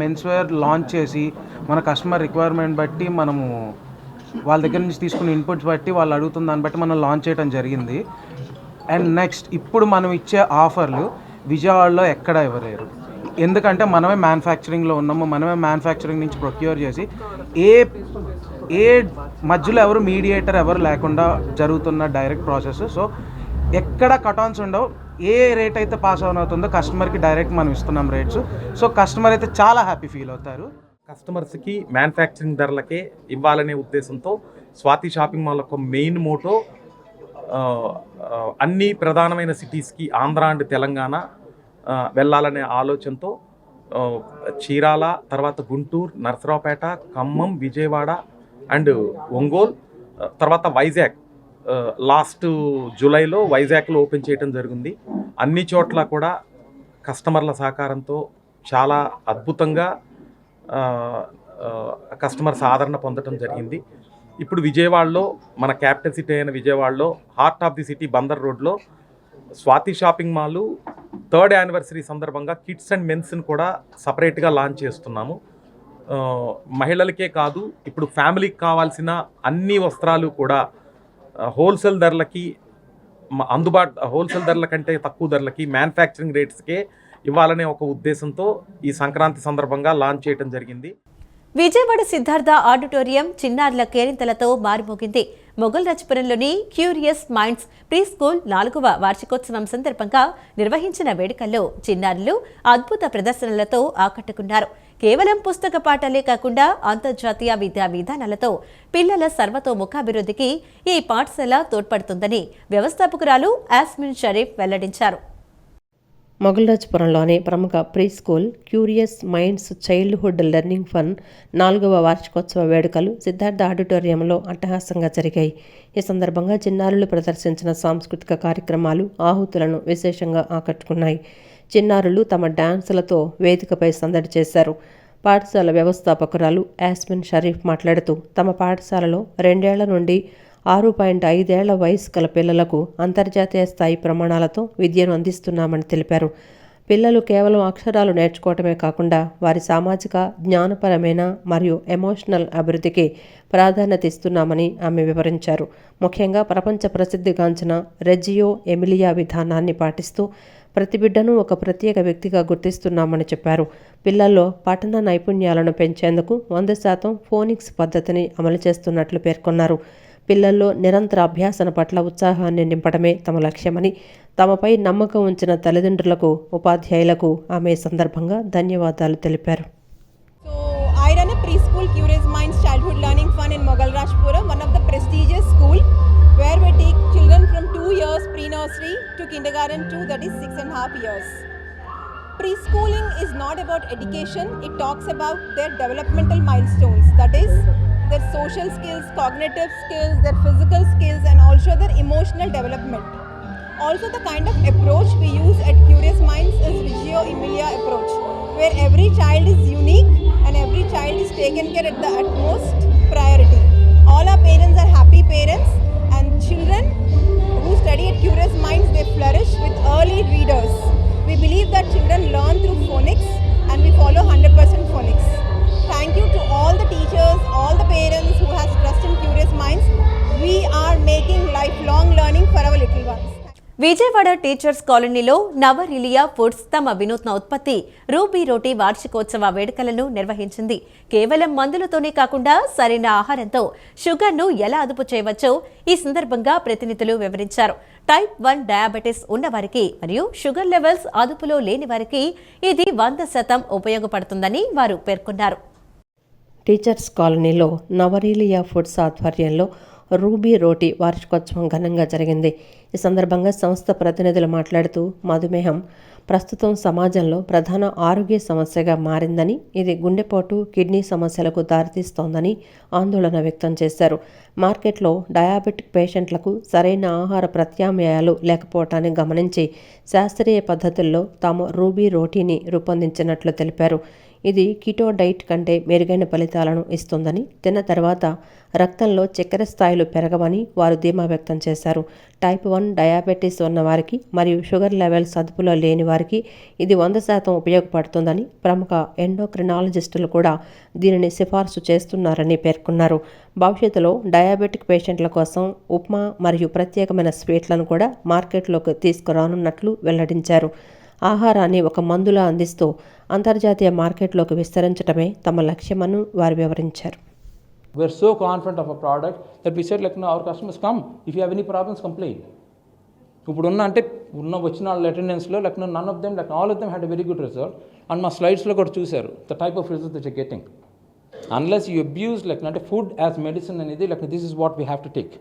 men's wear launch చేసి మన కస్టమర్ రిక్వైర్మెంట్ బట్టి మనము వాళ్ళ దగ్గర నుంచి తీసుకున్న ఇన్పుట్స్ బట్టి వాళ్ళు అడుగుతున్న దాన్ని బట్టి మనం లాంచ్ చేయడం జరిగింది. అండ్ నెక్స్ట్ ఇప్పుడు మనం ఇచ్చే ఆఫర్లు విజయవాడలో ఎక్కడ ఇవ్వలేరు. ఎందుకంటే మనమే మ్యానుఫ్యాక్చరింగ్లో ఉన్నాము, మనమే మ్యానుఫ్యాక్చరింగ్ నుంచి ప్రొక్యూర్ చేసి ఏ మధ్యలో ఎవరు మీడియేటర్ ఎవరు లేకుండా జరుగుతున్న డైరెక్ట్ ప్రాసెస్. సో ఎక్కడ కటాన్స్ ఉండవు. ఏ రేట్ అయితే పాస్ ఆన్ అవుతుందో కస్టమర్కి డైరెక్ట్ మనం ఇస్తున్నాం రేట్స్. సో కస్టమర్ అయితే చాలా హ్యాపీ ఫీల్ అవుతారు. కస్టమర్స్కి మ్యానుఫ్యాక్చరింగ్ ధరలకే ఇవ్వాలనే ఉద్దేశంతో స్వాతి షాపింగ్ మాల్ ఒక మెయిన్ మోటో అన్ని ప్రధానమైన సిటీస్కి, ఆంధ్ర అండ్ తెలంగాణ వెళ్ళాలనే ఆలోచనతో చీరాల, తర్వాత గుంటూరు, నరసరావుపేట, ఖమ్మం, విజయవాడ అండ్ ఒంగోలు, తర్వాత వైజాగ్ లాస్ట్ జూలైలో వైజాగ్లో ఓపెన్ చేయడం జరిగింది. అన్ని చోట్ల కూడా కస్టమర్ల సహకారంతో చాలా అద్భుతంగా కస్టమర్స్ ఆదరణ పొందడం జరిగింది. ఇప్పుడు విజయవాడలో, మన క్యాపిటల్ సిటీ అయిన విజయవాడలో heart of the city Bandar రోడ్లో Swathi shopping mall 3rd anniversary సందర్భంగా కిడ్స్ అండ్ మెన్స్ని కూడా సపరేట్గా లాంచ్ చేస్తున్నాము. మహిళలకే కాదు, ఇప్పుడు ఫ్యామిలీకి కావాల్సిన అన్ని వస్త్రాలు కూడా హోల్సేల్ ధరలకి, హోల్సేల్ ధరల కంటే తక్కువ ధరలకి, మ్యానుఫ్యాక్చరింగ్ రేట్స్కే ఇవ్వాలనే ఒక ఉద్దేశంతో ఈ సంక్రాంతి సందర్భంగా లాంచ్ చేయడం జరిగింది. విజయవాడ సిద్ధార్థ ఆడిటోరియం చిన్నారుల కేరింతలతో మారుమోగింది. మొఘల్ రాజ్పురంలోని క్యూరియస్ మైండ్స్ ప్రీ స్కూల్ 4వ వార్షికోత్సవం సందర్భంగా నిర్వహించిన వేడుకల్లో చిన్నారులు అద్భుత ప్రదర్శనలతో ఆకట్టుకున్నారు. కేవలం పుస్తక పాఠాలే కాకుండా అంతర్జాతీయ విద్యా విధానాలతో పిల్లల సర్వతోముఖాభివృద్ధికి ఈ పాఠశాల తోడ్పడుతుందని వ్యవస్థాపకురాలు యాస్మిన్ షరీఫ్ వెల్లడించారు. మొగల్రాజ్పురంలోని ప్రముఖ pre school curious minds childhood learning fun 4వ వార్షికోత్సవ వేడుకలు సిద్ధార్థ ఆడిటోరియంలో అట్టహాసంగా జరిగాయి. ఈ సందర్భంగా చిన్నారులు ప్రదర్శించిన సాంస్కృతిక కార్యక్రమాలు ఆహుతులను విశేషంగా ఆకట్టుకున్నాయి. చిన్నారులు తమ డాన్సులతో వేదికపై సందడి చేశారు. పాఠశాల వ్యవస్థాపకురాలు యాస్మిన్ షరీఫ్ మాట్లాడుతూ తమ పాఠశాలలో 2 ఏళ్ల నుండి 6.5 ఏళ్ల వయసు గల పిల్లలకు అంతర్జాతీయ స్థాయి ప్రమాణాలతో విద్యను అందిస్తున్నామని తెలిపారు. పిల్లలు కేవలం అక్షరాలు నేర్చుకోవటమే కాకుండా వారి సామాజిక, జ్ఞానపరమైన మరియు ఎమోషనల్ అభివృద్ధికి ప్రాధాన్యత ఇస్తున్నామని ఆమె వివరించారు. ముఖ్యంగా ప్రపంచ ప్రసిద్ధిగాంచిన రెజియో ఎమిలియా విధానాన్ని పాటిస్తూ ప్రతి బిడ్డను ఒక ప్రత్యేక వ్యక్తిగా గుర్తిస్తున్నామని చెప్పారు. పిల్లల్లో పఠన నైపుణ్యాలను పెంచేందుకు 100% ఫోనిక్స్ పద్ధతిని అమలు చేస్తున్నట్లు పేర్కొన్నారు. పిల్లల్లో నిరంతర అభ్యాసన పట్ల ఉత్సాహాన్ని నింపడమే తమ లక్ష్యమని, తమపై నమ్మకం ఉంచిన తల్లిదండ్రులకు, ఉపాధ్యాయులకు ఆమె సందర్భంగా ధన్యవాదాలు తెలిపారు. I run a preschool Curious Minds Childhood Learning Fun in Mogalrajpuram, one of the prestigious school where we take children from 2 years pre-nursery to kindergarten 2, that is 6.5 years. Preschooling is not about education, it talks about their developmental milestones, that is their social skills, cognitive skills, their physical skills and also their emotional development. Also the kind of approach we use at Curious Minds is Reggio Emilia approach, where every child is unique and every child is taken care at the utmost priority. All our parents are happy parents and children who study at Curious Minds, they flourish with early readers. We believe that children learn through phonics and we follow 100% phonics. Thank you to all the teachers, all the parents who has trust in Curious Minds. We are making lifelong learning for our little ones. Vijayawada teachers కాలనీలో నవరిలియా foods తమ వినూత్న ఉత్పత్తి ruby రోటీ వార్షికోత్సవ వేడుకలను నిర్వహించింది. కేవలం మందులతోనే కాకుండా సరైన ఆహారంతో షుగర్ను ఎలా అదుపు చేయవచ్చో ఈ సందర్భంగా ప్రతినిధులు వివరించారు. టైప్ 1 డయాబెటిస్ ఉన్నవారికి మరియు షుగర్ లెవెల్స్ అదుపులో లేని వారికి ఇది 100% ఉపయోగపడుతుందని వారు పేర్కొన్నారు. టీచర్స్ కాలనీలో నవరీలియా ఫుడ్స్ ఆధ్వర్యంలో రూబీ రోటీ వార్షికోత్సవం ఘనంగా జరిగింది. ఈ సందర్భంగా సంస్థ ప్రతినిధులు మాట్లాడుతూ మధుమేహం ప్రస్తుతం సమాజంలో ప్రధాన ఆరోగ్య సమస్యగా మారిందని, ఇది గుండెపోటు, కిడ్నీ సమస్యలకు దారితీస్తోందని ఆందోళన వ్యక్తం చేశారు. మార్కెట్లో డయాబెటిక్ పేషెంట్లకు సరైన ఆహార ప్రత్యామ్నాయాలు లేకపోవటాన్ని గమనించి శాస్త్రీయ పద్ధతుల్లో తాము రూబీ రోటీని రూపొందించినట్లు తెలిపారు. ఇది కీటో డైట్ కంటే మెరుగైన ఫలితాలను ఇస్తుందని, తిన్న తర్వాత రక్తంలో చక్కెర స్థాయిలు పెరగవని వారు ధీమా వ్యక్తం చేశారు. టైప్ 1 డయాబెటీస్ ఉన్నవారికి మరియు షుగర్ లెవెల్స్ అదుపులో లేని వారికి ఇది 100% ఉపయోగపడుతుందని, ప్రముఖ ఎండోక్రినాలజిస్టులు కూడా దీనిని సిఫార్సు చేస్తున్నారని పేర్కొన్నారు. భవిష్యత్తులో డయాబెటిక్ పేషెంట్ల కోసం ఉప్మా మరియు ప్రత్యేకమైన స్వీట్లను కూడా మార్కెట్లోకి తీసుకురానున్నట్లు వెల్లడించారు. ఆహారాన్ని ఒక మందులా అందిస్తూ అంతర్జాతీయ మార్కెట్లోకి విస్తరించడమే తమ లక్ష్యమని వారు వివరించారు. We're so confident of a product that we said like no, our customers come, if you have any problems complain. ఇప్పుడున్న అంటే ఉన్న వచ్చిన వాళ్ళ అటెండెన్స్లో like no, none of them, like all of them had a very good result. And మా స్లైడ్స్లో కూడా చూశారు the type of results that you're getting. Unless you abuse like not food as medicine అనేది like this is what we have to take.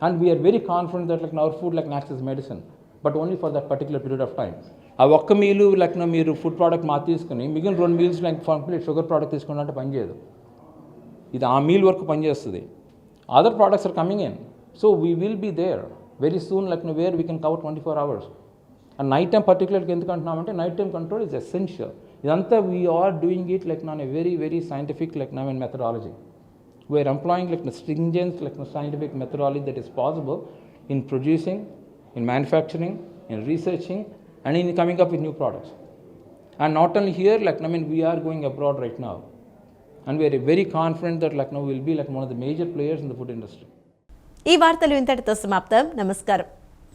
And we are very confident that like our food like acts as medicine, but only for that particular period of time. ఆ ఒక్క meal like మీరు food product మా తీసుకుని మిగిలిన 2 meals like complete sugar product తీసుకున్నట్టు పనిచేయదు. ఇది ఆ మీల్ వరకు పనిచేస్తుంది. Other products are coming in, so we will be there very soon like where we can cover 24 hours. And night time పర్టికులర్గా ఎందుకు అంటున్నామంటే night time control is essential. ఇదంతా we are doing it like non a very very scientific like non methodology. We are employing like stringence like scientific methodology that is possible in producing, in manufacturing, in researching and in coming up with new products. And not only here, like I mean, we are going abroad right now, and we are very confident that like now we will be like one of the major players in the food industry. ఈ వార్తలు ఇంతటితో సమాప్తం. నమస్కారం.